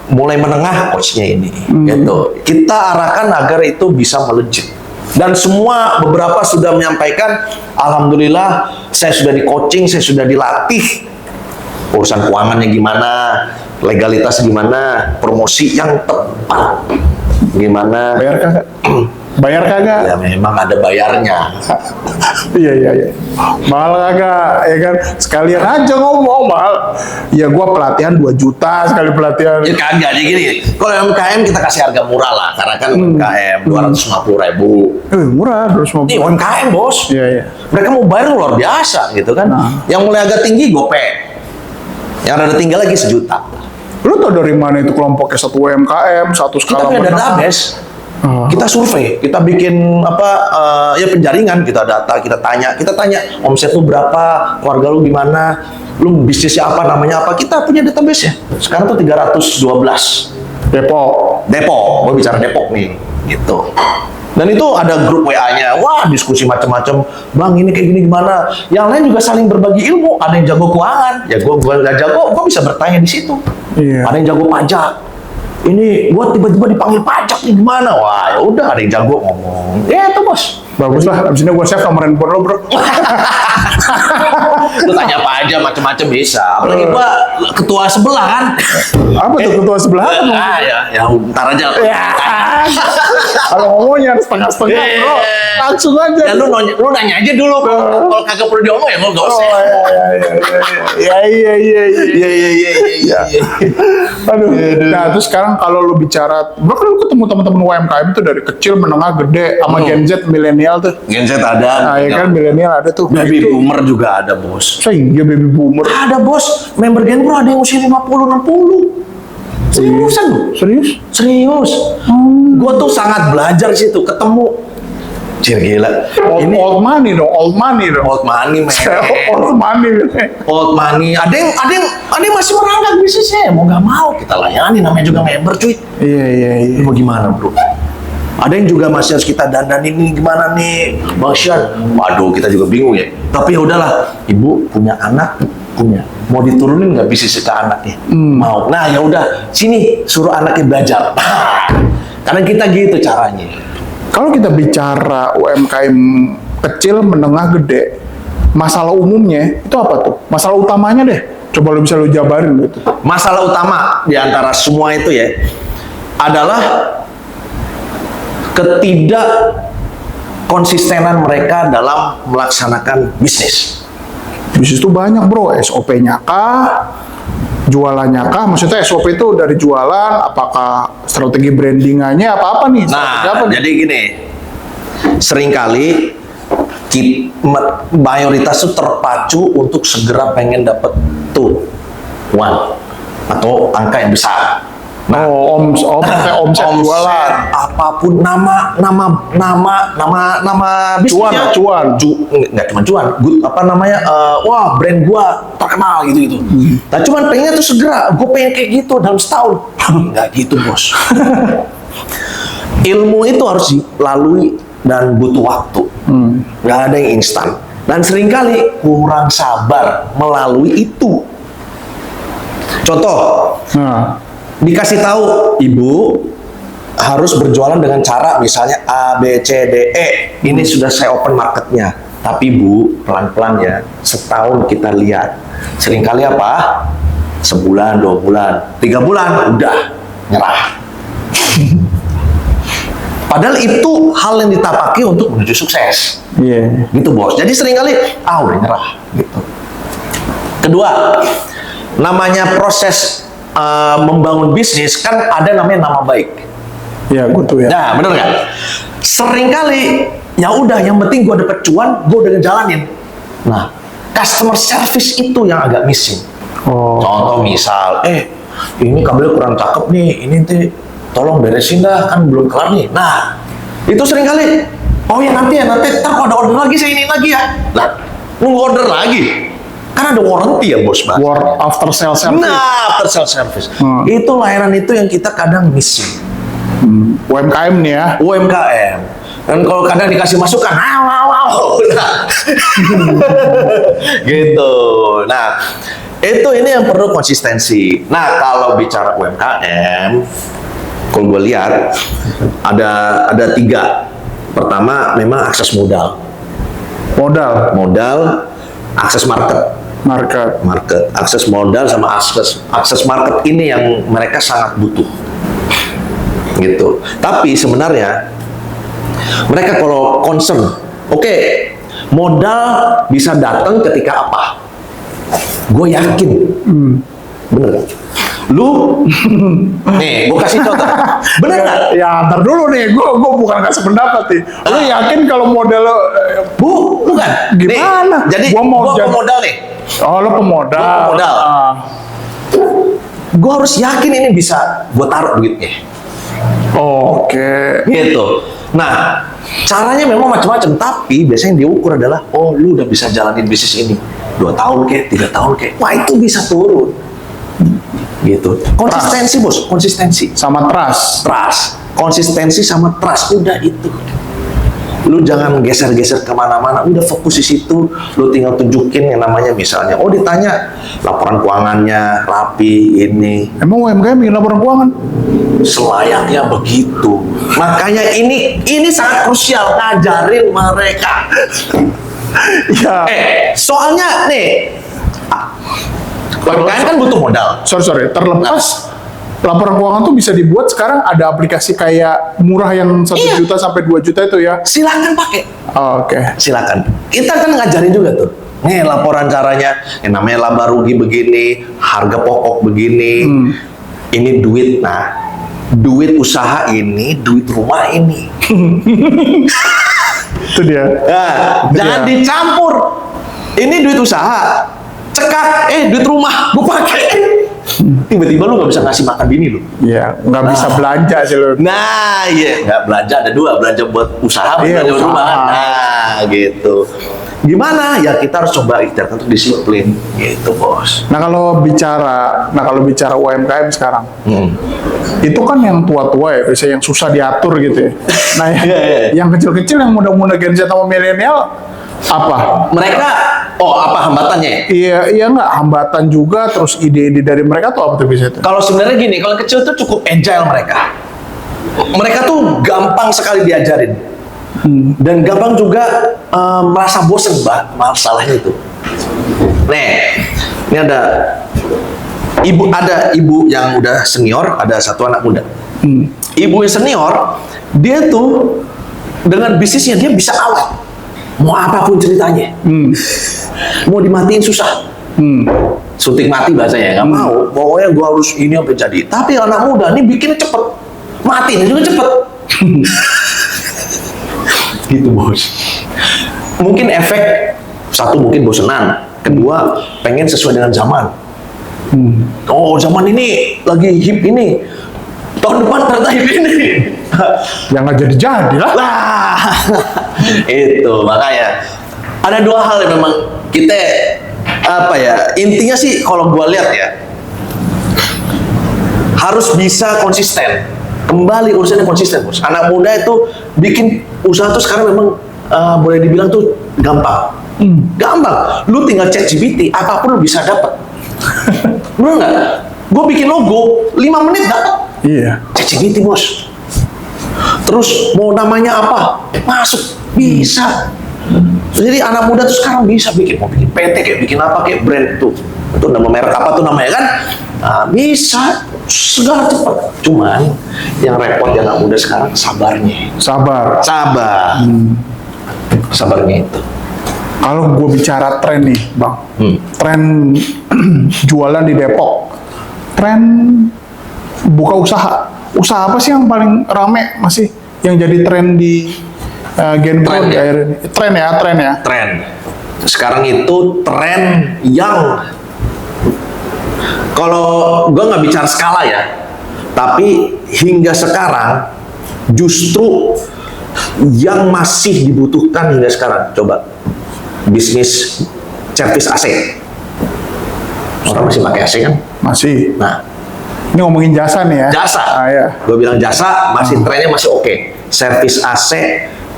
Mulai menengah, coachnya ini. Gitu. Kita arahkan agar itu bisa melejit. Dan semua beberapa sudah menyampaikan, alhamdulillah saya sudah di coaching, saya sudah dilatih urusan keuangannya gimana, legalitas gimana, promosi yang tepat gimana. Bayar kagak? Bayar kagak? Ya memang ada bayarnya. Iya. Mahal kagak? Ya kan? Sekalian aja ngomong mahal. Ya gua pelatihan 2 juta sekali pelatihan. Ya kagak, jadi gini. Kalau UMKM kita kasih harga murah lah, karena kan UMKM 250.000. Murah, 250. Ini UMKM bos. Iya. Mereka mau bayar luar biasa gitu kan. Yang mulai agak tinggi GoPay. Yang rada tinggi lagi 1 juta. Lu tau dari mana itu kelompoknya? Satu UMKM, satu skala Kita punya menengah? database. Kita survei, kita bikin ya penjaringan, kita data, kita tanya omset lu berapa, keluarga lu gimana, lu bisnisnya apa, namanya apa, kita punya database ya. Sekarang tuh 312. Depok, gue bicara Depok nih, gitu. Dan itu ada grup WA-nya, wah diskusi macam-macam, bang ini kayak gini gimana. Yang lain juga saling berbagi ilmu, ada yang jago keuangan, ya gue nggak jago, gue bisa bertanya di situ. Iya. Ada yang jago pajak, ini gue tiba-tiba dipanggil pajak nih gimana, wah ya udah ada yang jago ngomong, ya itu bos. Bagus lah, abis ini gue save nomor handphone lo bro. Lu tanya apa aja macam-macam bisa, apalagi gue ketua sebelah kan. Apa tuh ketua sebelah? Ya ntar aja. Kalau ngomongnya setengah-setengah, bro. Langsung aja. Ya lu nanya aja dulu. Kalau kagak perlu diomong ya mau gak usah. Iya. Aduh. Nah, terus sekarang kalau lu bicara, bro, kan lu ketemu teman-teman UMKM tuh dari kecil, menengah, gede, sama Gen Z, milenial tuh. Gen Z ada. Nah, ya kan milenial ada tuh. Baby Itu- boomer juga ada, bos. Iya, baby boomer. Ada, bos. Member Gen Bro ada yang usia 50, 60. Seriusan lu? Serius? Serius. Gua tuh sangat belajar di situ, ketemu. Cir gila. Old money dong. old money, man. Old money. Old money. Ada yang masih merangkak bisnisnya. Mau nggak mau kita layani, namanya juga member, cuy. Iya. Mau gimana, bro? Ada yang juga masih harus kita dandanin ini gimana nih, Bang Syan? Waduh, kita juga bingung ya. Tapi ya udahlah, ibu punya anak, punya. Mau diturunin nggak bisnis ke anaknya? Mau. Nah ya udah, sini suruh anaknya belajar. Karena kita gitu caranya. Kalau kita bicara UMKM kecil, menengah, gede, masalah umumnya itu apa tuh? Masalah utamanya deh. Coba lu bisa lu jabarin gitu. Masalah utama di antara semua itu ya adalah ketidak konsistenan mereka dalam melaksanakan bisnis. Bisnis tuh banyak, bro. SOP-nya kah? Jualannya kah? Maksudnya SOP itu dari jualan, apakah strategi brandingannya, apa-apa nih? Strategi apa Nah, nih? jadi gini, seringkali mayoritas itu terpacu untuk segera pengen dapet tuh uang atau angka yang besar. Pakai omset jualan. Apapun nama bisnisnya. Cuan. Nggak cuma cuan, apa namanya? Wah, brand gua terkenal gitu. Nah, cuman pengennya tuh segera, gue pengen kayak gitu dalam setahun. Nggak gitu, bos. Ilmu itu harus dilalui dan butuh waktu. Nggak ada yang instan. Dan seringkali kurang sabar melalui itu. Contoh, Nah, dikasih tahu ibu harus berjualan dengan cara misalnya A, B, C, D, E. Ini sudah saya open marketnya. Tapi bu, pelan-pelan ya. Setahun kita lihat. Seringkali apa? Sebulan, 2 bulan, 3 bulan, udah nyerah. Padahal itu hal yang ditapaki untuk menuju sukses. iya. Gitu bos. Jadi seringkali, udah nyerah. Gitu. Kedua, namanya proses membangun bisnis kan ada namanya nama baik. Iya, gue tuh ya. Nah, bener nggak? Seringkali ya udah, yang penting gue dapet cuan, gue udah ngejalanin. Nah, customer service itu yang agak missing. Oh. Contoh misal, ini kabelnya kurang cakep nih, ini nanti tolong beresin dah, kan belum kelar nih. Nah, itu seringkali, nanti ntar kalau ada order lagi saya ini lagi ya. Nah, nunggu order lagi. Kan ada warranty ya bos, Bang. After sales service. Nah, after sales service. Itu layanan itu yang kita kadang missing. UMKM nih ya. UMKM. Dan kalau kadang dikasih masukan, nah, gitu. Nah, ini yang perlu konsistensi. Nah, kalau bicara UMKM, kalau gue lihat ada 3. Pertama, memang akses modal, akses market, akses modal sama akses market ini yang mereka sangat butuh, gitu. Tapi sebenarnya mereka kalau concern, modal bisa datang ketika apa? Gue yakin, bener gak? Lu, nih, gue kasih contoh, bener gak? Ya, ntar dulu nih, gue bukan nggak sependapat nih. Lu yakin kalau model lo, Bukan. Gimana? Nih, jadi Gua mau gue jadi- pemodal nih. oh lo pemodal. Gua pemodal. Ah. Gue harus yakin ini bisa gue taruh duitnya. Oke. Gitu. Nah, caranya memang macam-macam, tapi biasanya yang diukur adalah, lu udah bisa jalanin bisnis ini 2 tahun kek, 3 tahun kek. Wah, itu bisa turun. Gitu. Konsistensi, bos. Konsistensi. Sama trust. Trust. Konsistensi sama trust. Udah itu. Lu jangan geser-geser kemana-mana, udah fokus di situ. Lu tinggal tunjukin yang namanya misalnya, ditanya laporan keuangannya rapi ini, Emang UMKM bikin laporan keuangan? selayaknya begitu. Makanya ini sangat krusial, ngajarin mereka. Ya. Soalnya nih, UMKM kan butuh modal. Sorry. Terlepas laporan keuangan tuh bisa dibuat sekarang ada aplikasi kayak murah yang 1 Iya. juta sampai 2 juta itu ya. Silakan pakai. Oh, oke. Silakan. Kita kan ngajarin juga tuh. Nih laporan caranya, yang namanya laba rugi begini, harga pokok begini, ini duit. Nah, duit usaha ini, duit rumah ini. Itu dia. Nah, jangan dicampur. Ini duit usaha, cekak, duit rumah, gue pakai. Tiba-tiba lu nggak bisa ngasih makan bini lu. Iya, nggak bisa belanja sih lo. Nah, iya, nggak belanja ada dua, belanja buat usaha, Iya, belanja buat usaha. rumah. Nah, gitu. Gimana? Ya kita harus coba ikhtiar untuk disiplin, gitu bos. Nah kalau bicara UMKM sekarang, itu kan yang tua-tua ya, biasanya yang susah diatur gitu ya. Nah, yang kecil-kecil yang muda-muda Gen Z sama milenial apa? Mereka, apa hambatannya? Iya nggak hambatan juga, terus ide-ide dari mereka tuh apa tuh biasanya? Kalau sebenarnya gini, kalau kecil tuh cukup agile mereka. Mereka tuh gampang sekali diajarin. Dan gampang juga merasa bosen, Mbak, masalahnya itu. Nih, ini ada ibu yang udah senior, ada satu anak muda. Ibu yang senior, dia tuh dengan bisnisnya dia bisa awet. Mau apapun ceritanya. Mau dimatiin susah. Suntik mati bahasanya, nggak mau. Pokoknya gua harus ini sampai jadi. Tapi anak muda ini bikinnya cepet, matinya juga cepet. Gitu bos. Mungkin efek satu mungkin bosenan, kedua pengen sesuai dengan zaman. Oh zaman ini lagi hip ini, tahun depan ternyata hip ini. Ya nggak jadi-jadi lah. Lah, itu makanya ada dua hal yang memang kita intinya sih kalau gua lihat ya harus bisa konsisten. Kembali urusannya konsisten bos. Anak muda itu bikin usaha tuh sekarang memang boleh dibilang tuh gampang. Gampang. Lu tinggal cek GPT, apapun lu bisa dapat. Bener nggak? Gue bikin logo 5 menit dapat. Iya. Cek GPT bos. Terus mau namanya apa? Masuk bisa. Jadi anak muda tuh sekarang bisa mau bikin PT kayak bikin apa kayak brand tuh. Itu nama merek apa tuh namanya kan? Nah, bisa segala cepat. Cuman yang repot yang anak muda sekarang sabarnya. Sabar. Sabarnya itu. Kalau gue bicara tren nih, Bang. Tren jualan di Depok. Tren buka usaha. Usaha apa sih yang paling rame masih yang jadi tren di Gen Pro di akhir ini? Tren ya. Tren. Sekarang itu tren yang kalau gue nggak bicara skala ya, tapi hingga sekarang justru yang masih dibutuhkan hingga sekarang, coba bisnis servis AC. Orang masih pakai AC kan? Masih. Nah, Ini ngomongin jasa nih ya. jasa. Ya. Gue bilang jasa, masih trennya masih oke. Servis AC,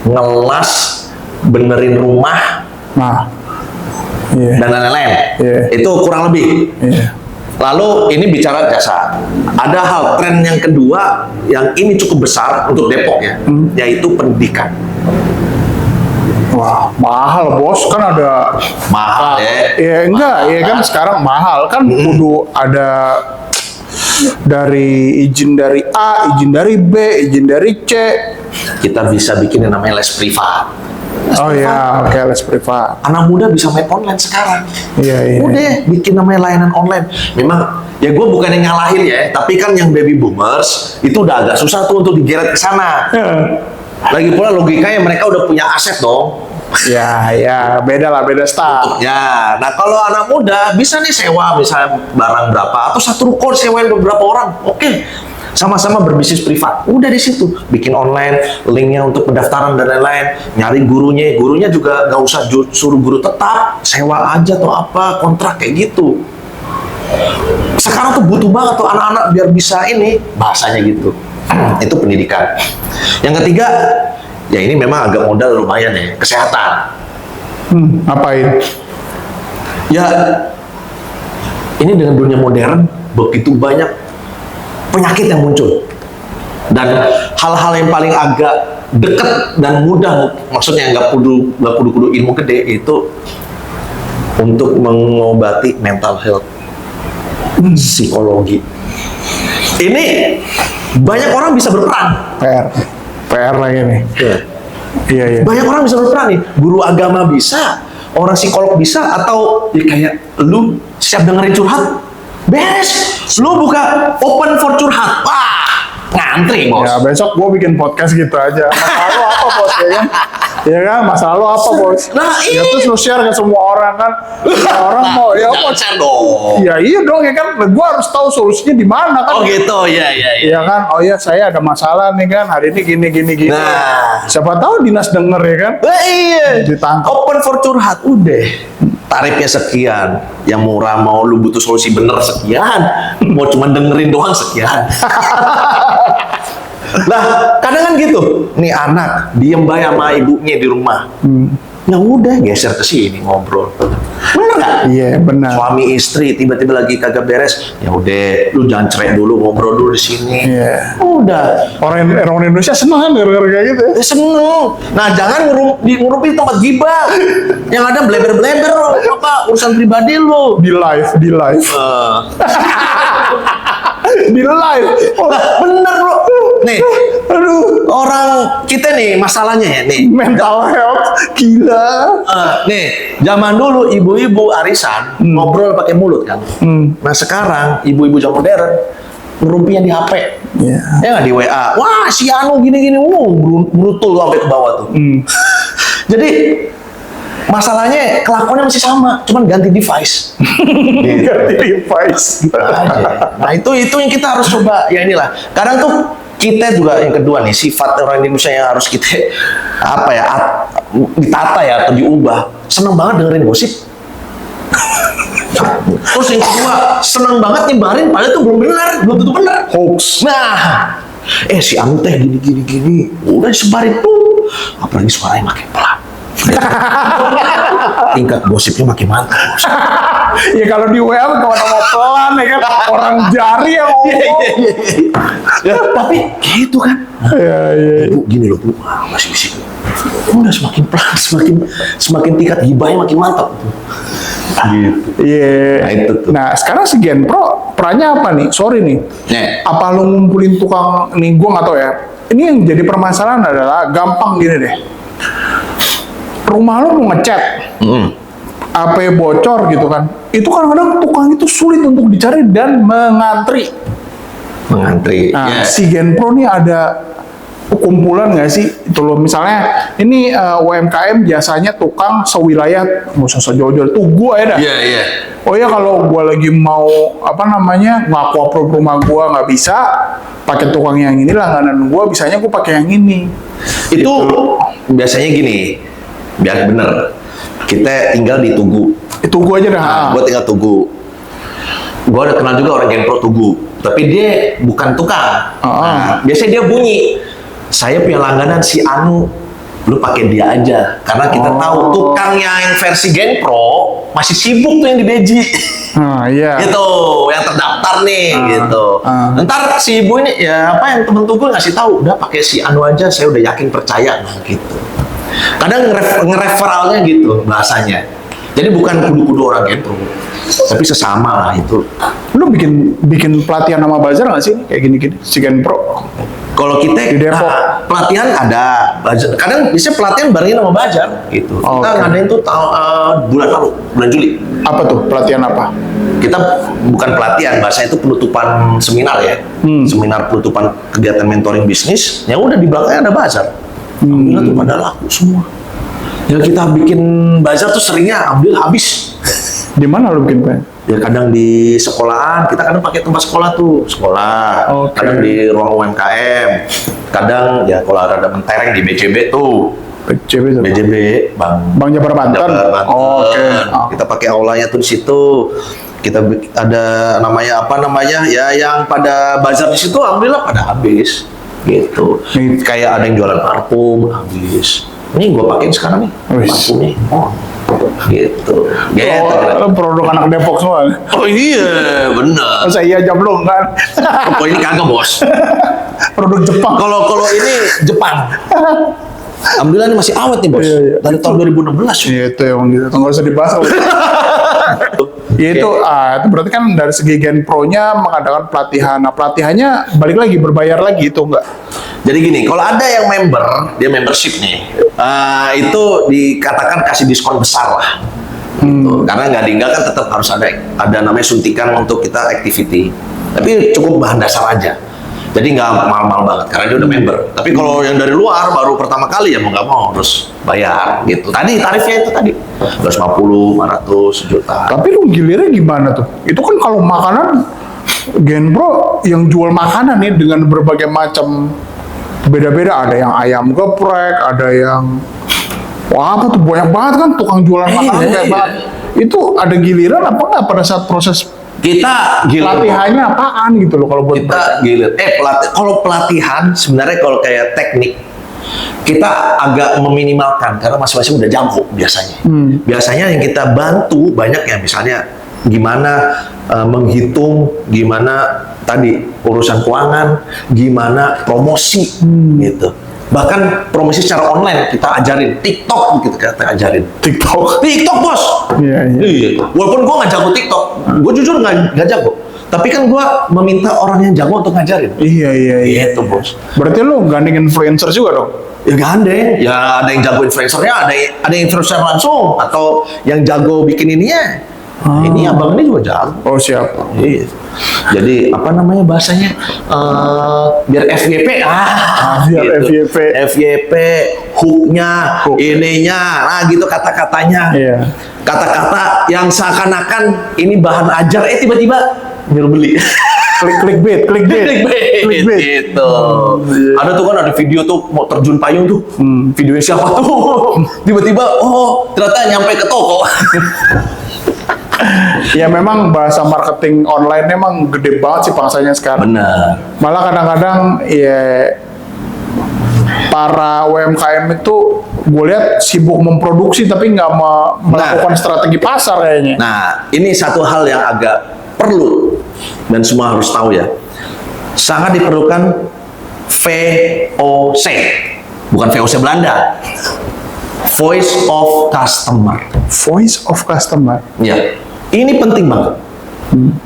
ngelas, benerin rumah, Nah. Iya. dan lain-lain. Iya. Itu kurang lebih. Iya. Lalu ini bicara jasa. Ada hal tren yang kedua yang ini cukup besar untuk Depok ya, yaitu pendidikan. Wah, mahal bos, kan ada Mahal ya. ya enggak, ya kan sekarang mahal kan kudu ada dari izin dari A, izin dari B, izin dari C. Kita bisa bikin yang namanya les privat. Oh ya, oke, les privat. Anak muda bisa main online sekarang. Iya. Udah bikin namanya layanan online. Memang ya gue bukan yang nyalahin ya, tapi kan yang baby boomers itu udah agak susah tuh untuk digeret ke sana. Lagi pula logikanya mereka udah punya aset dong. Ya, beda lah, beda style. Ya, nah kalau anak muda bisa nih sewa misalnya barang berapa atau satu ruko sewain beberapa orang, oke. Sama-sama berbisnis privat, udah di situ bikin online, linknya untuk pendaftaran dan lain-lain, nyari gurunya juga nggak usah suruh guru tetap, sewa aja atau apa kontrak kayak gitu. Sekarang tuh butuh banget tuh anak-anak biar bisa ini bahasanya gitu. Itu pendidikan. Yang ketiga, ya ini memang agak modal lumayan ya, kesehatan. Ngapain? Ya, ini dengan dunia modern begitu banyak penyakit yang muncul dan hal-hal yang paling agak dekat dan mudah, maksudnya nggak kudu ilmu gede, itu untuk mengobati mental health, psikologi. Ini banyak orang bisa berperan. PR lagi nih. Iya. Banyak orang bisa berperan nih. Guru agama bisa, orang psikolog bisa, atau ya kayak lu siap dengerin curhat, beres. Lu buka open for curhat, wah ngantri bos. Ya besok gue bikin podcast gitu aja. Masalah lu apa bos ya kan? Ya kan, masalah lu apa bos? Nah, ya terus lu share ke semua orang kan. Semua orang mau ya Jangan bos. share dong. Ya iya dong ya kan. Gue harus tahu solusinya di mana kan. Oh gitu, ya. Iya kan, oh ya saya ada masalah nih kan, hari ini gini. Nah. Siapa tahu dinas denger ya kan. Iya. Ditangkap. Open for curhat, udah. Tarifnya sekian. Yang murah mau lu butuh solusi bener sekian. Mau cuma dengerin doang sekian. Nah, kadang kan gitu. Nih anak diem bae sama ibunya di rumah. Ya udah geser ke sini ngobrol. Bener nggak? Iya benar. Suami istri tiba-tiba lagi kagak beres, ya udah lu jangan cerai dulu, ngobrol dulu di sini. Iya. Udah. Orang Indonesia seneng kan gara-gara kayak gitu ya. Seneng. Nah jangan ngurupi tempat gibah. Yang ada bleber-bleber apa urusan pribadi lu. Di live. Eh, Di live. Oh, bener bro. Nih aduh, orang kita nih masalahnya ya nih. mental health gila. Nih zaman dulu ibu-ibu arisan ngobrol pakai mulut kan. Nah sekarang ibu-ibu zaman modern ngerumpinya di HP. Iya. Ya nggak di WA. Wah si Anu gini-gini, brutal sampai ke bawah tuh. Jadi masalahnya kelakuannya masih sama, cuman ganti device. Ganti device. Nah itu yang kita harus coba ya inilah. Kadang tuh kita juga yang kedua nih sifat orang Indonesia yang harus kita apa ya ditata ya atau diubah. Seneng banget dengerin gosip. Terus yang kedua seneng banget nyebarin padahal itu belum tentu benar. Hoax. Nah, si Anu teh gini, udah disebarin tuh. Apalagi suaranya makin pelan. Tingkat gosipnya makin mantap. Ya kalau di WA kawan mau pelan ya kan, orang jari yang ngomong. Ya, tapi gitu kan. Iya. Bu, gini loh Bu, masih bisik. Udah semakin pelan, semakin tingkat gibahnya makin mantap. Gitu. Iya. Nah, itu tuh. Nah, sekarang si Genpro perannya apa nih? Sorry nih. Apa lu ngumpulin tukang nih? Gua nggak tahu ya. Ini yang jadi permasalahan adalah gampang gini deh. Rumah lu mau ngecat, AP bocor gitu kan. Itu kadang-kadang tukang itu sulit untuk dicari dan mengantri. Nah, si Genpro nih ada kumpulan nggak sih? Itu loh misalnya ini UMKM biasanya tukang sewilayah, nggak usah sejauh-jauh, tuh gua ya dah. Iya. Oh ya kalau gua lagi mau ngaku approve rumah gua nggak bisa pakai tukang yang ini, langganan gua bisanya gua pakai yang ini. Itu biasanya gini, biar bener. Kita tinggal di Tugu. Itu gua aja dah. Gua tinggal Tugu. Gua ada kenal juga orang Genpro Tugu, tapi dia bukan tukang. Nah, biasanya dia bunyi, saya punya langganan si Anu, lu pakai dia aja, karena kita tahu tukang yang versi Genpro masih sibuk tuh yang di Beji. Iya. Gitu, yang terdaftar nih, gitu. Ntar si ibu ini ya yang temen Tugu ngasih tahu, udah pakai si Anu aja, saya udah yakin percaya, nah gitu. Kadang ngereferalnya gitu bahasanya. Jadi bukan kudu-kudu orang Genpro, tapi sesama lah itu. Lu bikin pelatihan sama bazar nggak sih kayak gini-gini si Genpro? Kalau kita Di Depok. pelatihan ada, kadang bisa pelatihan barengin sama Bajar gitu. Kita ngadain tuh bulan lalu, bulan Juli. Apa tuh pelatihan apa? Kita bukan pelatihan, bahasa itu penutupan seminar ya. Seminar penutupan kegiatan mentoring bisnis. Yang udah di belakangnya ada Bajar. Alhamdulillah tuh pada laku semua. Yang kita bikin bazar tuh seringnya ambil habis. Di mana lu bikin plan? Ya kadang di sekolahan, kita kadang pakai tempat sekolah tuh, sekolah. Kadang di ruang UMKM. Kadang ya kalau ada mentereng di BJB tuh. BJB, Bang Jabar Banten. Kita pakai aulanya tuh di situ. Kita ada namanya ya yang pada bazar di situ alhamdulillah pada habis. Gitu. Kayak ada yang jualan parfum habis. Ini gue pakein sekarang nih parfumnya. Gitu. Produk anak Depok semua. Oh iya, benar. Saya aja belum kan. Oh ini kagak bos. Produk Jepang. Kalau ini Jepang. Alhamdulillah ini masih awet nih bos. Iya, iya. Dari tahun 2016. Iya itu emang gitu. Nggak usah dibahas. Ya itu, itu berarti kan dari segi Gen Pro-nya mengadakan pelatihan. Nah pelatihannya balik lagi berbayar lagi itu enggak? Jadi gini, kalau ada yang member, dia membership nih, itu dikatakan kasih diskon besar lah. Gitu. Karena nggak tinggal kan tetap harus ada namanya suntikan untuk kita activity. Tapi cukup bahan dasar aja. Jadi nggak mahal-mahal banget karena dia udah member. Tapi kalau yang dari luar baru pertama kali ya mau nggak mau harus bayar gitu. Tadi tarifnya itu tadi 250, 500, sejuta. Tapi lu gilirnya gimana tuh? Itu kan kalau makanan Gen Pro yang jual makanan nih dengan berbagai macam beda-beda. Ada yang ayam geprek, ada yang wah apa tuh banyak banget kan tukang jualan makanan kayak banget. Itu ada giliran apa nggak pada saat proses Kita pelatihannya apaan gitu loh kalau buat kita gilir. Kalau pelatihan sebenarnya kalau kayak teknik kita agak meminimalkan karena masing-masing udah jago biasanya. Biasanya yang kita bantu banyak ya misalnya gimana menghitung, gimana tadi urusan keuangan, gimana promosi gitu. Bahkan promosi secara online kita ajarin, TikTok gitu kita ajarin. TikTok. TikTok bos. Iya, iya. Iya. Walaupun gue nggak jago TikTok, gue jujur nggak jago. Tapi kan gue meminta orang yang jago untuk ngajarin. Iya, iya, iya. Gitu bos. Berarti lu gandeng influencer juga dong? Ya gandeng. Ya ada yang jago influencernya, ada yang influencer langsung atau yang jago bikin ininya. Ini abang ini juga jago. Oh siap. Iya. Jadi apa namanya bahasanya? Biar FYP Biar gitu. FYP. FYP hooknya, ininya, nah gitu kata-katanya. Iya. Kata-kata yang seakan-akan ini bahan ajar, tiba-tiba nyuruh beli. Clickbait. Gitu. Ada tuh kan ada video tuh mau terjun payung tuh. Videonya siapa tuh? Tiba-tiba ternyata nyampe ke toko. Ya memang bahasa marketing online emang gede banget sih pangsanya sekarang. Benar. Malah kadang-kadang ya para UMKM itu gue lihat sibuk memproduksi tapi nggak melakukan strategi pasar kayaknya. Nah, ini satu hal yang agak perlu dan semua harus tahu ya. Sangat diperlukan VOC, bukan VOC Belanda. Voice of Customer. Voice of customer. Ya, ini penting banget.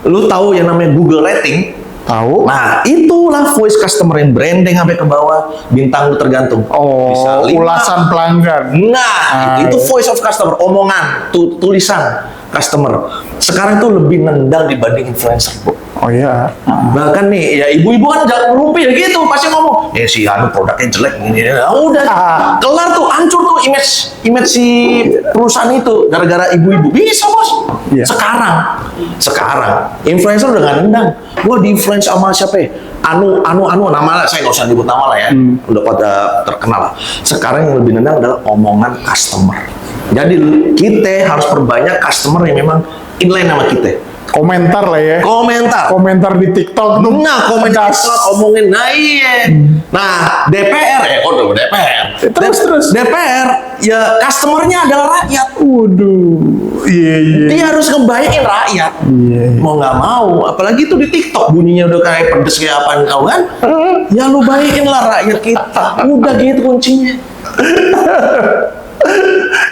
Lu tahu yang namanya Google Rating? Tahu? Nah, itulah voice customer yang branding sampai ke bawah, bintang lu tergantung. Oh, Bisa 5. ulasan pelanggan. Nah, itu iya. voice of customer, omongan, tulisan customer. Sekarang tuh lebih nendang dibanding influencer, Bu. Oh iya. Bahkan nih, ya ibu-ibu kan jangan rumpil gitu, pasti ngomong, si anu produknya jelek gini. Nah, udah, kelar tuh, hancur tuh image si perusahaan itu gara-gara ibu-ibu. Bisa bos. Iya. Sekarang, influencer udah nggak nendang. Gua di-influence sama siapa ya? Anu, nama lah, saya nggak usah nyebut nama lah ya. Udah pada terkenal. Sekarang yang lebih nendang adalah omongan customer. Jadi kita harus perbanyak customer yang memang inline sama kita. Komentar lah ya. Komentar di TikTok tuh. Nah, komentar omongin, nah iya. Nah, DPR Terus. DPR, ya customernya adalah rakyat. Waduh. Iya. Dia harus ngebayangin rakyat. Iya. Mau nggak mau, apalagi itu di TikTok bunyinya udah kayak pedes kayak apaan kau kan? Ya lu bayangin lah rakyat kita. Udah gitu kuncinya.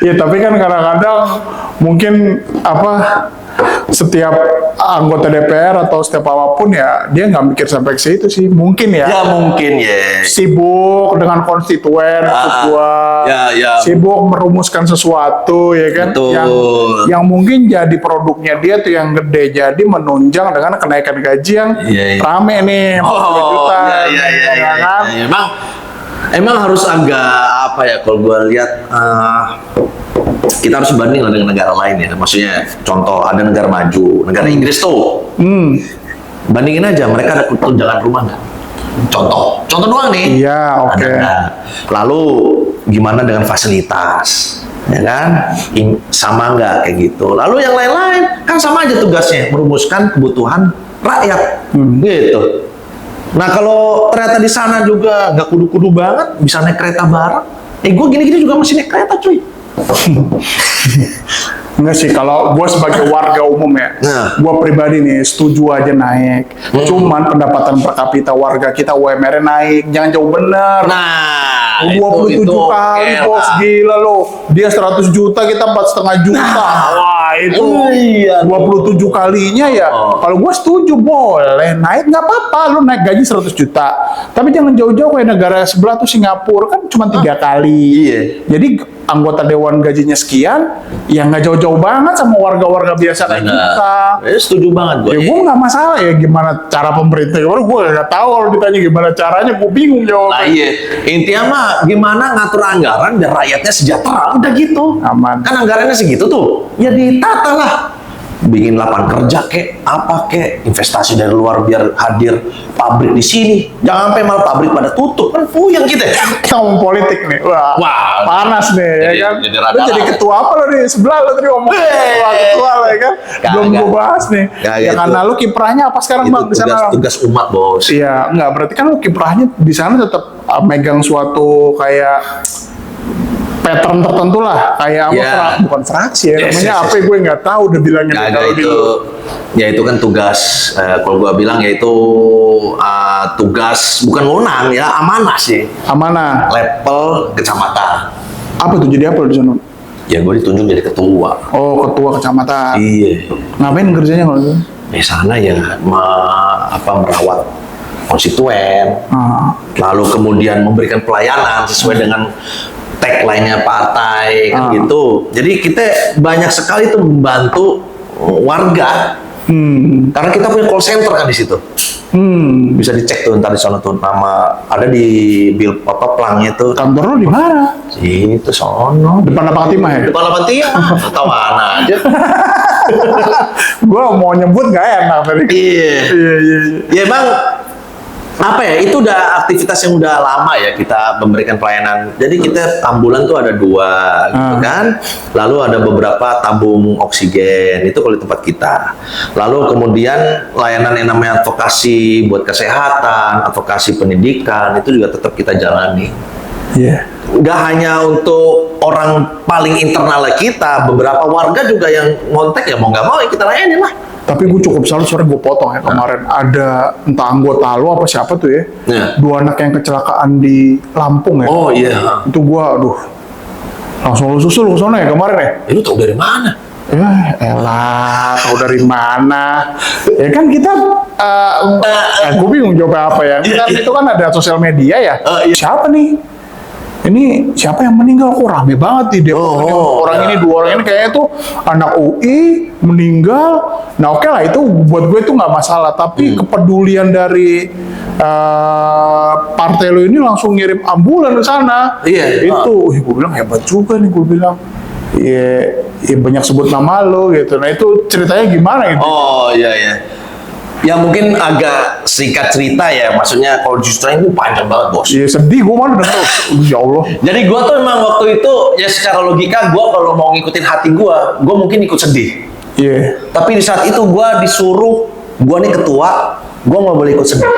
Ya tapi kan kadang-kadang mungkin setiap anggota DPR atau setiap apapun ya dia nggak mikir sampai ke situ sih mungkin ya. Ya mungkin ya. Sibuk dengan konstituen, sibuk merumuskan sesuatu ya kan. Betul. Yang mungkin jadi produknya dia tuh yang gede jadi menunjang dengan kenaikan gaji yang rame nih 40 juta. Iya. Kan? Emang harus agak kalau gue lihat kita harus banding lah dengan negara lain ya. Maksudnya contoh ada negara maju, negara Inggris tuh. Bandingin aja mereka ada tunjangan rumah nggak? Contoh doang nih. Iya, oke. Lalu gimana dengan fasilitas? Ya kan? Sama nggak kayak gitu. Lalu yang lain-lain kan sama aja tugasnya merumuskan kebutuhan rakyat. Gitu. Nah kalau ternyata di sana juga nggak kudu-kudu banget, bisa naik kereta bareng. Gue gini-gini juga masih naik kereta cuy. Enggak sih, kalau gue sebagai warga umum ya, gue pribadi nih setuju aja naik. Cuman pendapatan per kapita warga kita UMR naik, jangan jauh bener. Nah, Nah, 27 itu kali enak. bos, gila lo. Dia 100 juta, kita 4,5 juta. Wah itu iya, 27 kalinya ya. Kalau gue setuju boleh naik, nggak apa-apa. Lo naik gaji 100 juta. Tapi jangan jauh-jauh kayak negara sebelah tuh Singapura kan cuma 3 kali. Iya. Jadi anggota dewan gajinya sekian, ya nggak jauh-jauh banget sama warga-warga biasa kayak kita. Setuju banget gue. Ya gue nggak masalah ya gimana cara pemerintah. Gue nggak tahu kalau ditanya gimana caranya, gue bingung Nah jawabnya. iya, intinya mah gimana ngatur anggaran biar rakyatnya sejahtera, udah gitu. Aman. Kan anggarannya segitu tuh, ya ditata lah. Bikin lapangan kerja kek, apa kek, investasi dari luar biar hadir pabrik di sini. Jangan sampai malah pabrik pada tutup, kan puyeng kita. Kita ngomong politik nih, wah, Wah, panas nih, ya jadi- kan? jadi Lu rada- jadi ketua apa lo nih? Sebelah lo tadi ngomong ketua lah, ya kan? Belum Kagak. gue bahas nih. Kagak Ya itu. karena lu kiprahnya apa sekarang Itu bang di sana? Bang? tugas umat bos. Iya, enggak berarti kan lu kiprahnya di sana tetap megang suatu kayak pattern tertentu lah, kayak apa? Ya. Bukan fraksi ya, Yes, namanya yes, apa? yes. Gue nggak tahu udah bilangnya. Kagak kalau itu, gitu. ya itu kan tugas. Kalau gua bilang ya itu tugas bukan wewenang ya, amanah sih. Amanah. Level kecamatan. Apa tuh jadi apa di sana? Ya gue ditunjuk jadi ketua. Oh, ketua kecamatan. Iya. Ngapain kerjanya kalau itu? Di sana ya merawat konstituen, lalu kemudian memberikan pelayanan sesuai dengan tagline-nya partai kan gitu. Jadi kita banyak sekali tuh membantu warga. Karena kita punya call center kan di situ. Bisa dicek tuh ntar di sana tuh nama ada di bil apa pelangnya tuh. Kantor lo di mana? Itu sono. Depan lapangan timah ya? Depan lapangan timah. Atau mana aja. Gue mau nyebut nggak enak tadi. Iya. Iya. Ya bang, apa ya, itu udah aktivitas yang udah lama ya kita memberikan pelayanan. Jadi kita ambulan tuh ada 2 gitu kan. Lalu ada beberapa tabung oksigen, itu kalau di tempat kita. Lalu kemudian layanan yang namanya advokasi buat kesehatan, advokasi pendidikan, itu juga tetap kita jalani. Iya. Nggak hanya untuk orang paling internal kita, beberapa warga juga yang ngontek ya mau nggak mau ya kita layani lah. Tapi gue cukup salut, sorry gue potong ya, kemarin ada entah anggota lo apa siapa tuh ya, Iya. 2 anak yang kecelakaan di Lampung ya. Oh iya. Itu gue, aduh, langsung lu susul ke sana ya kemarin ya. Lu tahu dari mana? Ya elah, tahu dari mana? Ya kan kita, gue bingung jawab apa ya. Kan itu kan ada sosial media ya. Iya. Siapa nih? Ini siapa yang meninggal? Kok rame banget di Depok? Ini orang ini, 2 orang ini kayaknya tuh anak UI meninggal. Nah oke lah, itu buat gue itu nggak masalah. Tapi kepedulian dari partai lo ini langsung ngirim ambulan ke sana. Iya. Itu, gue bilang hebat juga nih, gue bilang. Iya, banyak sebut nama lo gitu. Nah itu ceritanya gimana gitu? Oh iya iya. Ya mungkin agak singkat cerita ya, maksudnya kalau justru itu panjang banget bos. Iya sedih, gue mana denger. Ya Allah. Jadi gua tuh emang waktu itu ya secara logika gua kalau mau ngikutin hati gua mungkin ikut sedih. Iya. Tapi di saat itu gua disuruh, gua nih ketua, gua nggak boleh ikut sedih.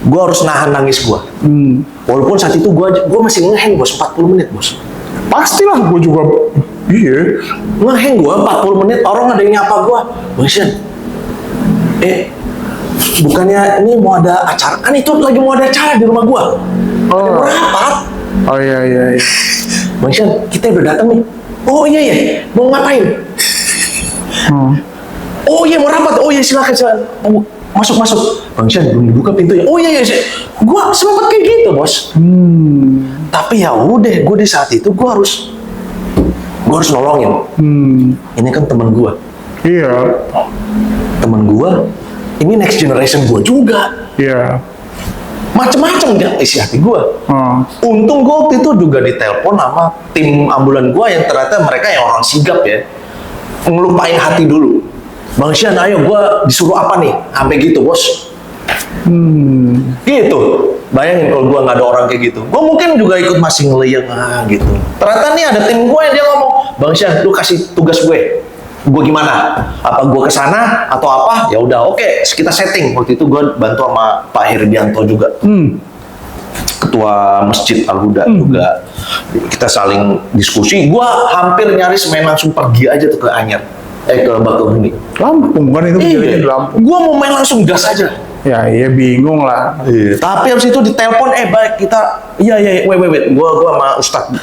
Gua harus nahan nangis gua. Walaupun saat itu gua masih ngeheng bos, 40 menit bos. Pastilah gue juga. Iya. Ngeheng gua 40 menit, orang ada yang nyapa gua. Bang Syan, bukannya ini mau ada acara? Kan itu lagi mau ada acara di rumah gua. Ada mau rapat. Oh iya. Bang Syan, kita udah datang nih. Oh iya ya, mau ngapain? Oh iya mau rapat. Oh iya silakan. Oh, masuk. Bang Syan belum dibuka pintunya. Oh iya. Gua sempat kayak gitu bos. Tapi ya udah, gua di saat itu gua harus nolongin. Ini kan teman gua. Iya. Temen gua, ini next generation gua juga. Iya. Macem-macem kan isi hati gua. Untung gua waktu itu juga ditelepon sama tim ambulan gua yang ternyata mereka yang orang sigap ya. Ngelupain hati dulu. Bang Syan, ayo gua disuruh apa nih? Sampai gitu, bos. Gitu. Bayangin kalau gua nggak ada orang kayak gitu. Gua mungkin juga ikut masih ngeleyeng gitu. Ternyata nih ada tim gua yang dia ngomong, Bang Syan, lu kasih tugas gue gimana? Apa gue kesana atau apa? Ya udah, oke, kita setting. Waktu itu gue bantu sama Pak Herdianto juga, ketua Masjid Al Huda juga. Kita saling diskusi. Gue hampir nyaris main langsung pergi aja tuh ke Anyer, ke Bakauheni. Lampung kan itu kejadiannya di Lampung. Gue mau main langsung gas aja. Ya, iya bingung lah. Iya. Tapi habis itu ditelepon, baik kita, iya, wait, gua sama Ustadz.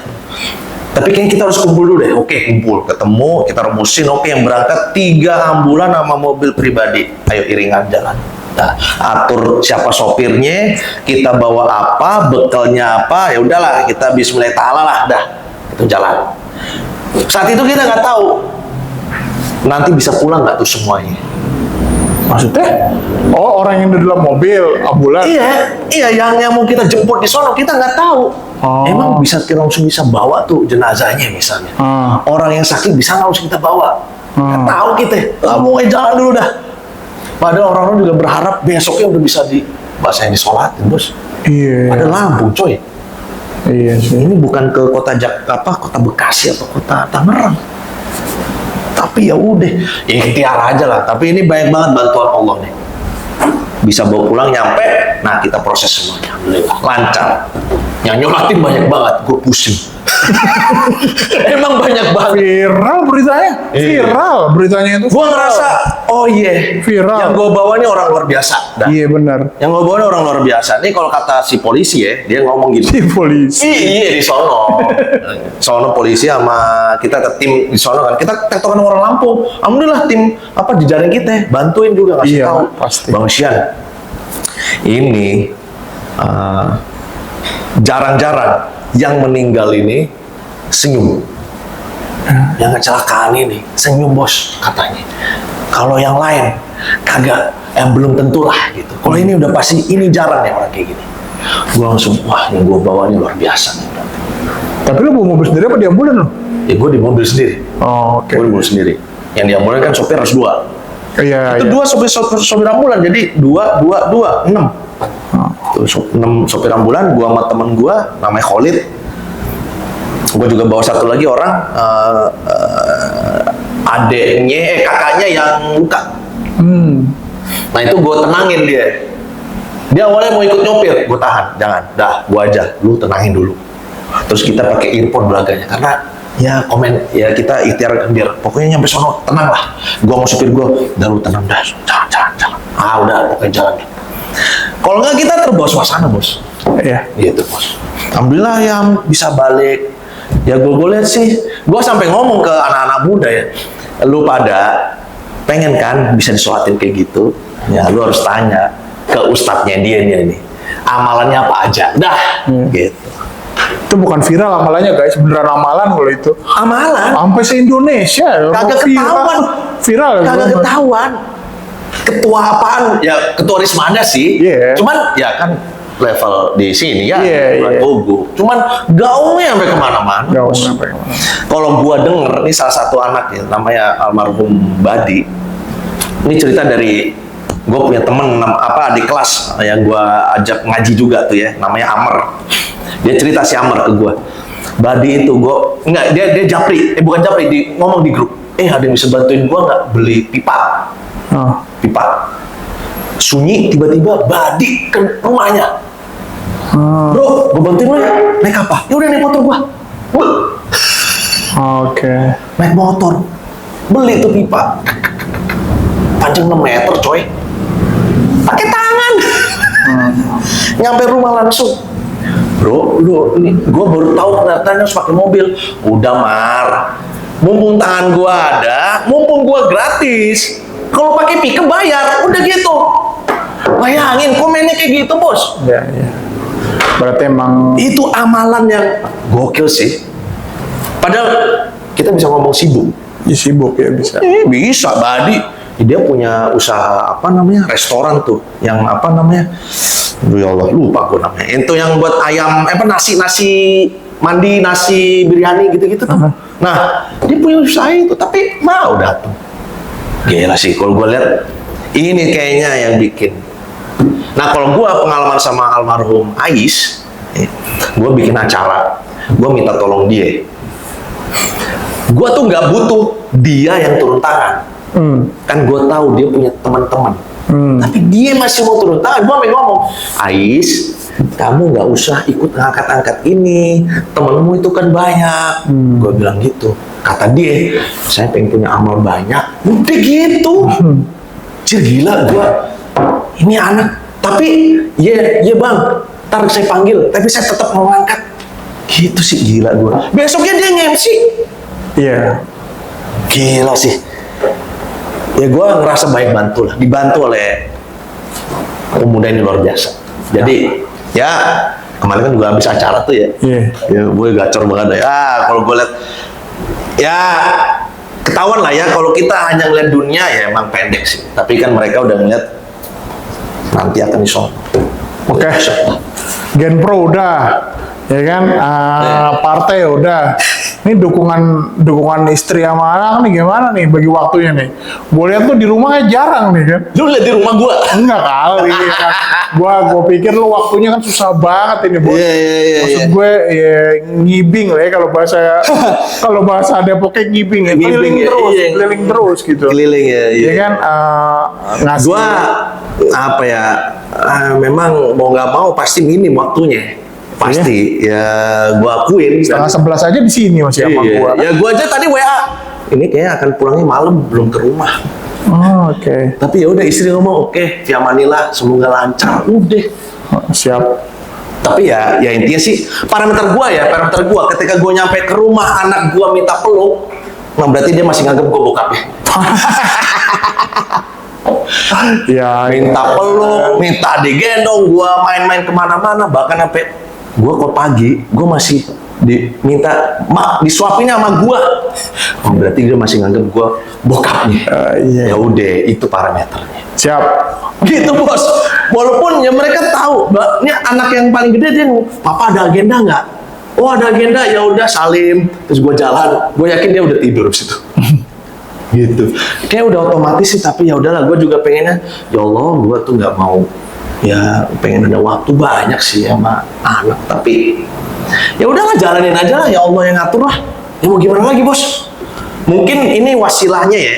Tapi kayaknya kita harus kumpul dulu deh. Oke, kumpul, ketemu, kita rumusin. Oke, yang berangkat 3 ambulan sama mobil pribadi. Ayo iringan jalan. Nah, atur siapa sopirnya, kita bawa apa, bekalnya apa, ya udahlah, kita bismillah ta'ala lah, dah, itu jalan. Saat itu kita nggak tahu nanti bisa pulang nggak tuh semuanya. Maksudnya? Oh, orang yang di dalam mobil ambulan? Iya, yang mau kita jemput di sono kita nggak tahu. Oh. Emang bisa langsung bisa bawa tuh jenazahnya misalnya. Orang yang sakit bisa langsung kita bawa. Nggak tahu kita. Mau jalan dulu dah. Padahal orang-orang juga berharap besoknya udah bisa bahasanya disolatin, bos. Iya. Ada Lampung, coy. Iya sih. Ini bukan ke kota kota Bekasi atau kota Tangerang. Tapi ya udah, ikhtiar aja lah. Tapi ini banyak banget bantuan Allah nih. Bisa bawa pulang nyampe, nah kita proses semuanya. Alhamdulillah, lancar. Yang nyolatin banyak banget, gue pusing. Emang banyak banget. Viral beritanya? Iya. Viral beritanya itu. Gue ngerasa, oh iya, Viral. yang gue bawa ini orang luar biasa. Dah. Iya benar. Yang gue bawa ini orang luar biasa. Nih kalau kata si polisi ya, dia ngomong gini. Si polisi. Iya di sono. Sono polisi sama kita tim di sono kan. Kita tektokan orang Lampung. Alhamdulillah tim di jaring kita bantuin juga ngasih Iya, tahu. pasti. Bang Sian. Ini jarang-jarang yang meninggal ini senyum. Yang kecelakaan ini senyum, bos, katanya. Kalau yang lain kagak, yang belum tentu lah gitu. Kalau ini udah pasti, ini jarang ya orang kayak gini. Gue langsung, wah yang gue bawa ini luar biasa nih. Tapi lu bawa mobil sendiri apa di ambulan lu? Ya gue di mobil sendiri. Oh, oke. Gue di mobil sendiri. Yang di ambulan kan sopir harus 2. Iya, Itu iya. 2 sopir ambulan, jadi 2, 6. Tuh, 6 sopir ambulan, gue sama temen gue, namanya Khalid. Gue juga bawa satu lagi orang, kakaknya yang luka. Nah itu gue tenangin dia. Dia awalnya mau ikut nyopir, gue tahan, jangan, dah, gue aja, lu tenangin dulu. Terus kita pakai earphone belakangnya, karena ya kita ikhtiar biar pokoknya nyampe sono tenang lah. Gue mau supir gue, dah lu tenang dah, jalan. Udah, pokoknya jalan. Kalau nggak kita terbawa suasana, bos. Iya. Gitu, bos. Alhamdulillah yang bisa balik. Ya gue lihat sih, gue sampai ngomong ke anak-anak muda ya, lu pada pengen kan bisa disolatin kayak gitu, ya lu harus tanya ke ustadznya dia nih, amalannya apa aja, dah, gitu. Itu bukan viral amalannya guys, beneran amalan kalau itu. Amalan? Sampai se-Indonesia. Kagak ketahuan. Viral. Kagak ketahuan. Ketua apaan? Ya ketua Rismada sih. Iya. Cuman ya kan level di sini ya, Iya. Bogo. Cuman gaungnya sampai kemana-mana. Gaung Bos. sampai kemana. Kalau gua denger, ini salah satu anak ya, namanya almarhum Badi. Ini cerita dari gua punya temen adik kelas yang gua ajak ngaji juga tuh ya, namanya Amer. Dia cerita si Amer ke gua. Badi itu dia japri, bukan japri, ngomong di grup. Ada yang bisa bantuin gua nggak beli pipa? Pipa. Sunyi tiba-tiba Badi ke rumahnya. Bro, gue bantuin lo ya. Naik apa? Ya udah naik motor gua. Oke. Naik motor. Beli tuh pipa. Panjang 6 meter, coy. Pakai tangan. Nyampe rumah langsung. Bro, ini gue baru tahu ternyata harus pakai mobil. Udah, Mar. Mumpung tangan gua ada, mumpung gua gratis. Kalau pakai pickup bayar, udah gitu. Bayangin, komennya kayak gitu, bos. Iya. Berarti emang Itu amalan yang gokil sih. Padahal kita bisa ngomong sibuk. sibuk ya bisa. Bisa, Badi. Dia punya usaha restoran tuh, yang aduh ya Allah, lupa gue namanya. Itu yang buat ayam, nasi mandi, nasi biryani gitu-gitu tuh. Nah, dia punya usaha itu, tapi mau datang. Gila sih, kalau gue lihat ini kayaknya yang bikin. Nah, kalau gue pengalaman sama almarhum Ais, gue bikin acara, gue minta tolong dia. Gue tuh nggak butuh dia yang turun tangan. Kan gue tahu dia punya teman-teman. Tapi dia masih mau turun tangan. Gue ngomong, Ais, kamu nggak usah ikut ngangkat-angkat ini. Temenmu itu kan banyak. Gue bilang gitu. Kata dia, saya pengen punya amal banyak. Udah gitu. Cir, gila gue. ini anak. Tapi, ya bang, ntar saya panggil, tapi saya tetap mau ngangkat. Gitu sih, gila gue. Besoknya dia nge-MC. Iya. Gila sih. Ya gue ngerasa baik bantu lah, dibantu oleh pemuda ini luar biasa. Jadi ya kemarin kan juga habis acara tuh ya. Iya. Ya gue gacor banget ya. Kalau gue lihat ya ketahuan lah ya kalau kita hanya ngeliat dunia ya emang pendek sih. Tapi kan mereka udah ngeliat nanti akan disono. Oke. Genpro udah, ya kan? Partai udah. Ini dukungan istri sama anak nih gimana nih bagi waktunya nih? Gue lihat tuh di rumahnya jarang nih kan? Lu lihat di rumah gue? Enggak kali kan? Gue pikir lu waktunya kan susah banget ini bos. Iya. Maksud gue ya, ngibing lah ya kalau bahasa Depoknya ngibing ya, keliling terus gitu. Keliling ya. Ya kan ngasih. Gua apa ya? Memang mau nggak mau pasti minim waktunya. Pasti ya gua akuin. Setengah 11 aja di sini masih sama gua. Ya gua aja tadi WA. Ini kayaknya akan pulangnya malam, belum ke rumah. Oh, oke. Tapi ya udah istri ngomong oke, via Manila semoga lancar. Udah. Siap. Tapi ya intinya sih parameter gua ketika gua nyampe ke rumah anak gua minta peluk, nah berarti dia masih nganggep gua bokapnya. Ya, minta peluk, minta digendong, gua main-main kemana-mana, bahkan sampai gua kok pagi, gua masih diminta disuapin sama gua. Oh, berarti dia masih nganggep gua bokapnya. Iya. Ya udah, itu parameternya. Siap. Gitu bos. Walaupun ya mereka tahu, ini anak yang paling gede dia, papa ada agenda nggak? Oh ada agenda, ya udah salim. Terus gua jalan, gua yakin dia udah tidur di situ. Gitu. Kayak udah otomatis sih, tapi ya udahlah, gue juga pengennya, ya Allah, gue tuh nggak mau, ya pengen ada waktu banyak sih sama anak, tapi ya udahlah jalanin aja lah, ya Allah yang ngatur lah. Ya mau gimana lagi bos? Mungkin ini wasilahnya ya.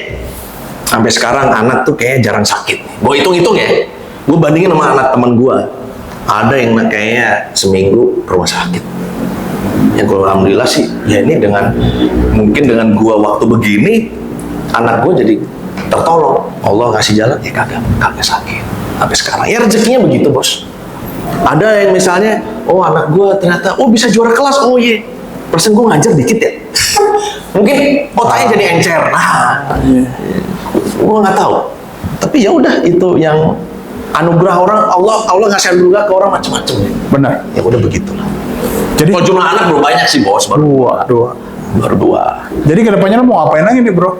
Sampai sekarang anak tuh kayak jarang sakit. Gue hitung-hitung ya. Gue bandingin sama anak teman gue. Ada yang kayaknya seminggu ke rumah sakit. Ya gue alhamdulillah sih. Ya ini mungkin dengan gue waktu begini, anak gue jadi tertolong. Allah kasih jalan, ya kagak sakit sampai sekarang. Ya rezekinya begitu bos. Ada yang misalnya, oh anak gue ternyata, oh bisa juara kelas, oh iya, persen gue ngajar dikit ya. Mungkin otaknya jadi encer. Nah, gue nggak tahu. Tapi ya udah, itu yang anugerah orang, Allah ngasih anugerah ke orang macam-macam. Benar. Ya udah begitulah. Jadi kalau jumlah anak belum banyak sih bos, baru dua. Jadi kedepannya lo mau ngapain lagi nih bro?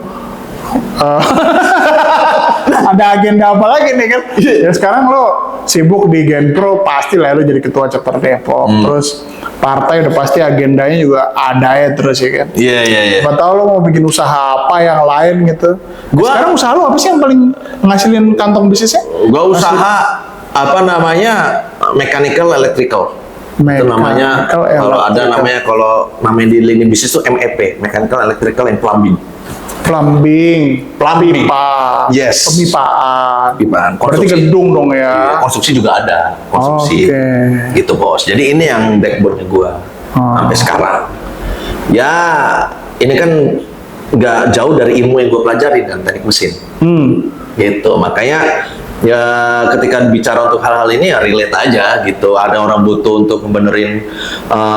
Ada agenda apa lagi nih kan? Ya sekarang lo sibuk di Genpro, pasti lah lo jadi ketua chapter Depok. Terus partai udah pasti agendanya juga ada ya terus ya kan? Iya. Siapa tahu lo mau bikin usaha apa yang lain gitu. Sekarang usaha lo apa sih yang paling ngasilin kantong bisnisnya? Gua usaha apa namanya mechanical electrical. Itu namanya kalau namanya di lini bisnis itu MEP, mechanical electrical and plumbing. Plumbing. Pipa. Yes. Pemipaan. Berarti Konstruksi. gedung dong ya. Iya, konstruksi juga ada. Konstruksi. Gitu bos. Jadi ini yang backbone-nya gua sampai sekarang. Ya ini kan nggak jauh dari ilmu yang gue pelajari dan teknik mesin. Gitu. Makanya ya ketika bicara untuk hal-hal ini ya relate aja gitu. Ada orang butuh untuk membenerin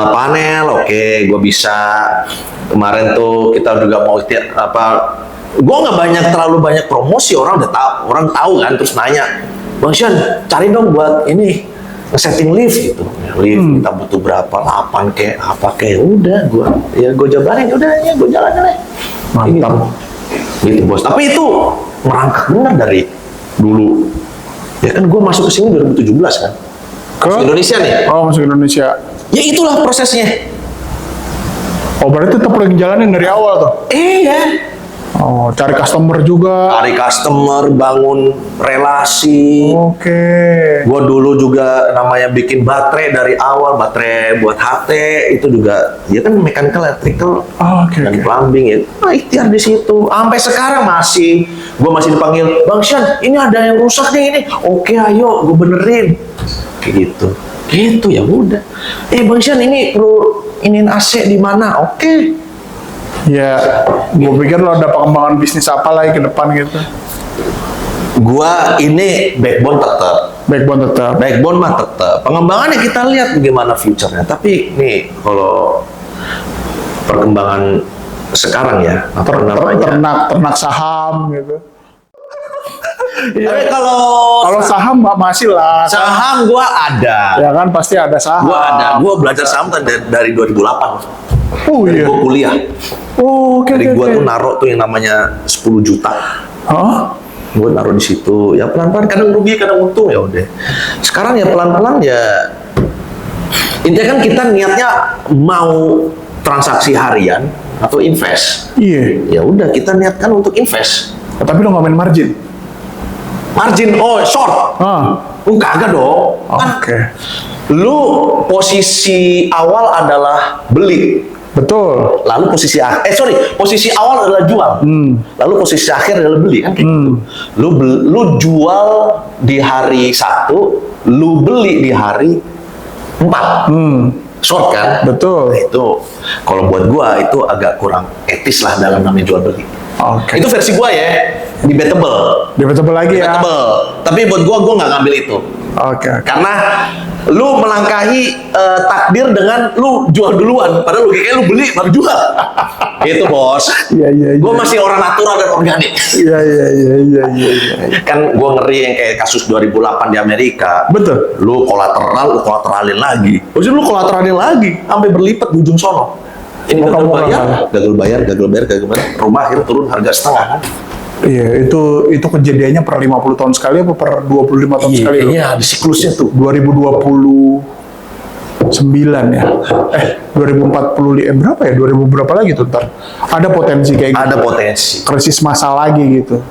panel, oke, gue bisa. Kemarin tuh kita juga mau gue nggak terlalu banyak promosi, orang tahu kan, terus nanya, Bang Sean, cari dong buat ini setting lift gitu. Lift kita butuh berapa, 8 kayak apa kayak, udah gue jabarin, udah ya gue jalan deh. Mantap. Gitu bos. Tapi itu merangkak benar dari dulu. Ya kan gue masuk ke sini 2017 kan. Masuk Indonesia nih. Oh, masuk Indonesia. Ya itulah prosesnya. Oh, berarti tetap lagi jalanin dari awal tuh? Iya. Oh, cari customer juga. Cari customer, bangun relasi. Oke. Gue dulu juga namanya bikin baterai dari awal, baterai buat HT itu juga, ya kan mechanical, electrical, dan plumbing ya. Nah, ikhtiar di situ. Sampai sekarang gue masih dipanggil, Bang Sean, ini ada yang rusak nih ini. Oke, ayo, gue benerin. Kayak gitu ya udah. Bang Sean, ini perlu iniin AC di mana? Oke. Ya, gue pikir lo ada pengembangan bisnis apa lagi ke depan gitu. Gua ini backbone tetap. Backbone tetap. Backbone mah tetap. Pengembangannya kita lihat bagaimana future-nya. Tapi nih kalau perkembangan sekarang ya, apa namanya? Ternak saham gitu. Tapi kalau Saham masih lah. saham gua ada. Ya kan pasti ada saham. Gua belajar saham dari 2008. Oh Dari iya. gua kuliah. Oh, oke. Jadi gua tuh naruh tuh yang namanya 10 juta. Hah? Gue naruh di situ, ya pelan-pelan, kadang rugi, kadang untung, ya udah. Sekarang ya pelan-pelan ya. Intinya kan kita niatnya mau transaksi harian atau invest. Iya. Ya udah kita niatkan untuk invest. Tapi lo nggak main margin? Margin, short. Kagak dong. Kan Oke. lu posisi awal adalah beli. Betul. Lalu posisi awal adalah jual. Lalu posisi akhir adalah beli kan kayak gitu. Lu jual di hari 1, lu beli di hari 4. Short kan? Betul. Nah, itu kalau buat gua itu agak kurang etis lah dalam namanya jual beli. Oke. Itu versi gua ya, debatable. Debatable lagi ya. Debatable. Tapi buat gua nggak ngambil itu. Oke. Karena lu melangkahi takdir dengan lu jual duluan, padahal logikanya lu beli baru jual. Gitu bos. Iya. Gue masih orang natural dan organik. Iya. Kan gue ngeri yang kayak kasus 2008 di Amerika. Betul. Lu kolateralin lagi. Maksudnya lu kolateralin lagi sampai berlipat di ujung sono. Ini gagal bayar. Rumah akhirnya turun harga setengah kan. Iya, itu kejadiannya per 50 tahun sekali apa per 25 tahun sekali? Iya, di siklusnya tuh. 2029 ya. 2040 berapa ya? 2000 berapa lagi tuh ntar? Ada potensi kayak gitu. Ada potensi. Krisis masa lagi gitu.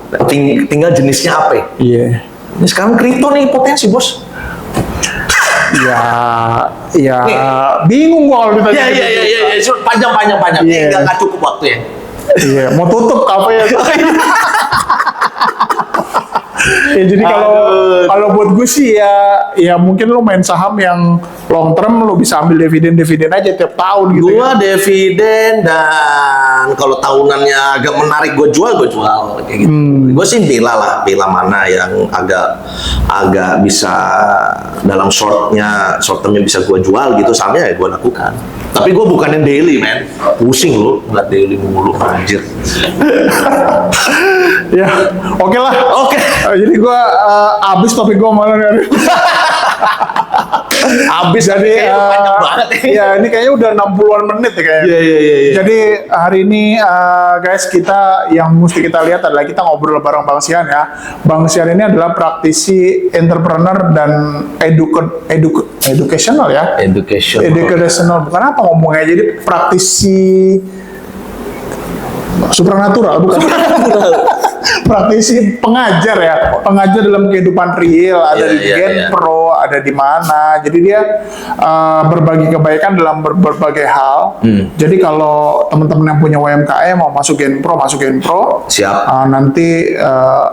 Tinggal jenisnya apa ya? Iya. Ini sekarang kripto nih potensi bos. Ya, bingung gua kalau ditanya. Iya. Panjang. Iya. Nggak cukup waktunya. Iya, mau tutup kafe ya. Ya, jadi kalau buat gue sih ya mungkin lo main saham yang long term, lo bisa ambil dividen aja tiap tahun gitu. Gua dividen dan kalau tahunannya agak menarik gue jual kayak gitu. Gue sih bila mana yang agak bisa dalam short termnya bisa gue jual gitu sahamnya ya gue lakukan. Tapi gue bukan yang daily man, pusing lo nggak daily mulu anjir. Ya, oke lah. Oke. Jadi gue abis topik gue malah dari. Abis Jadi panjang banget ya ini kayaknya udah 60-an menit ya kayaknya. Iya. Jadi hari ini guys, yang mesti kita lihat adalah kita ngobrol bareng Bang Sian ya. Bang Sian ini adalah praktisi entrepreneur dan educational ya. Educational bukan apa ngomongnya, jadi praktisi supranatural bukan. Praktisi pengajar ya, pengajar dalam kehidupan real, ada di Genpro, ada di mana. Jadi dia berbagi kebaikan dalam berbagai hal. Jadi kalau teman-teman yang punya UMKM mau masuk Genpro, siap. Nanti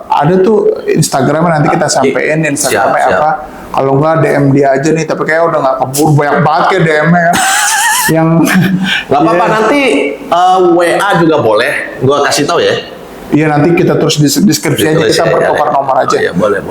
ada tuh Instagramnya, nanti kita sampein Instagramnya siap. apa. Kalau nggak DM dia aja nih, tapi kayak udah nggak keburu banyak banget kayak DM-nya ya. Yang nggak apa-apa, nanti WA juga boleh, gua kasih tahu ya. Iya, nanti kita terus di deskripsi aja, kita bertukar nomor aja. Iya, boleh.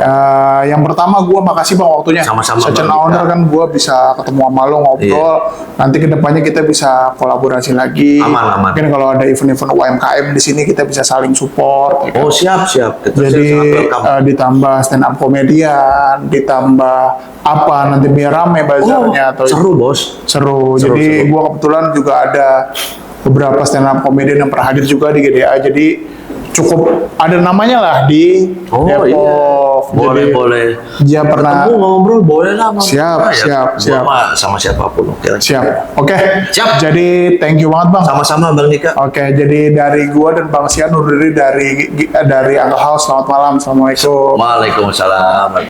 Yang pertama, gue makasih Bang waktunya. Sama-sama, Such an Bang. honor kan gue bisa ketemu sama lo, ngobrol. Iya. Nanti kedepannya kita bisa kolaborasi lagi. Aman. Mungkin kalau ada event-event UMKM di sini kita bisa saling support. Oh siap. Jadi ditambah stand up komedian, ditambah apa nanti biar rame bazarnya atau seru bos. Seru. Jadi gue kebetulan juga ada beberapa stand up komedian yang pernah hadir juga di GDA. Jadi cukup ada namanya lah di Depok. Iya. Boleh. Dia pernah ketemu ngobrol boleh lah. Siap. Gua mah sama siapapun. Oke. Siap. Oke. Siap. Jadi thank you banget Bang. Sama-sama Bang Nika. Oke, jadi dari gua dan Bang Sian undur diri dari Uncle House. Selamat malam. Assalamualaikum. Waalaikumsalam.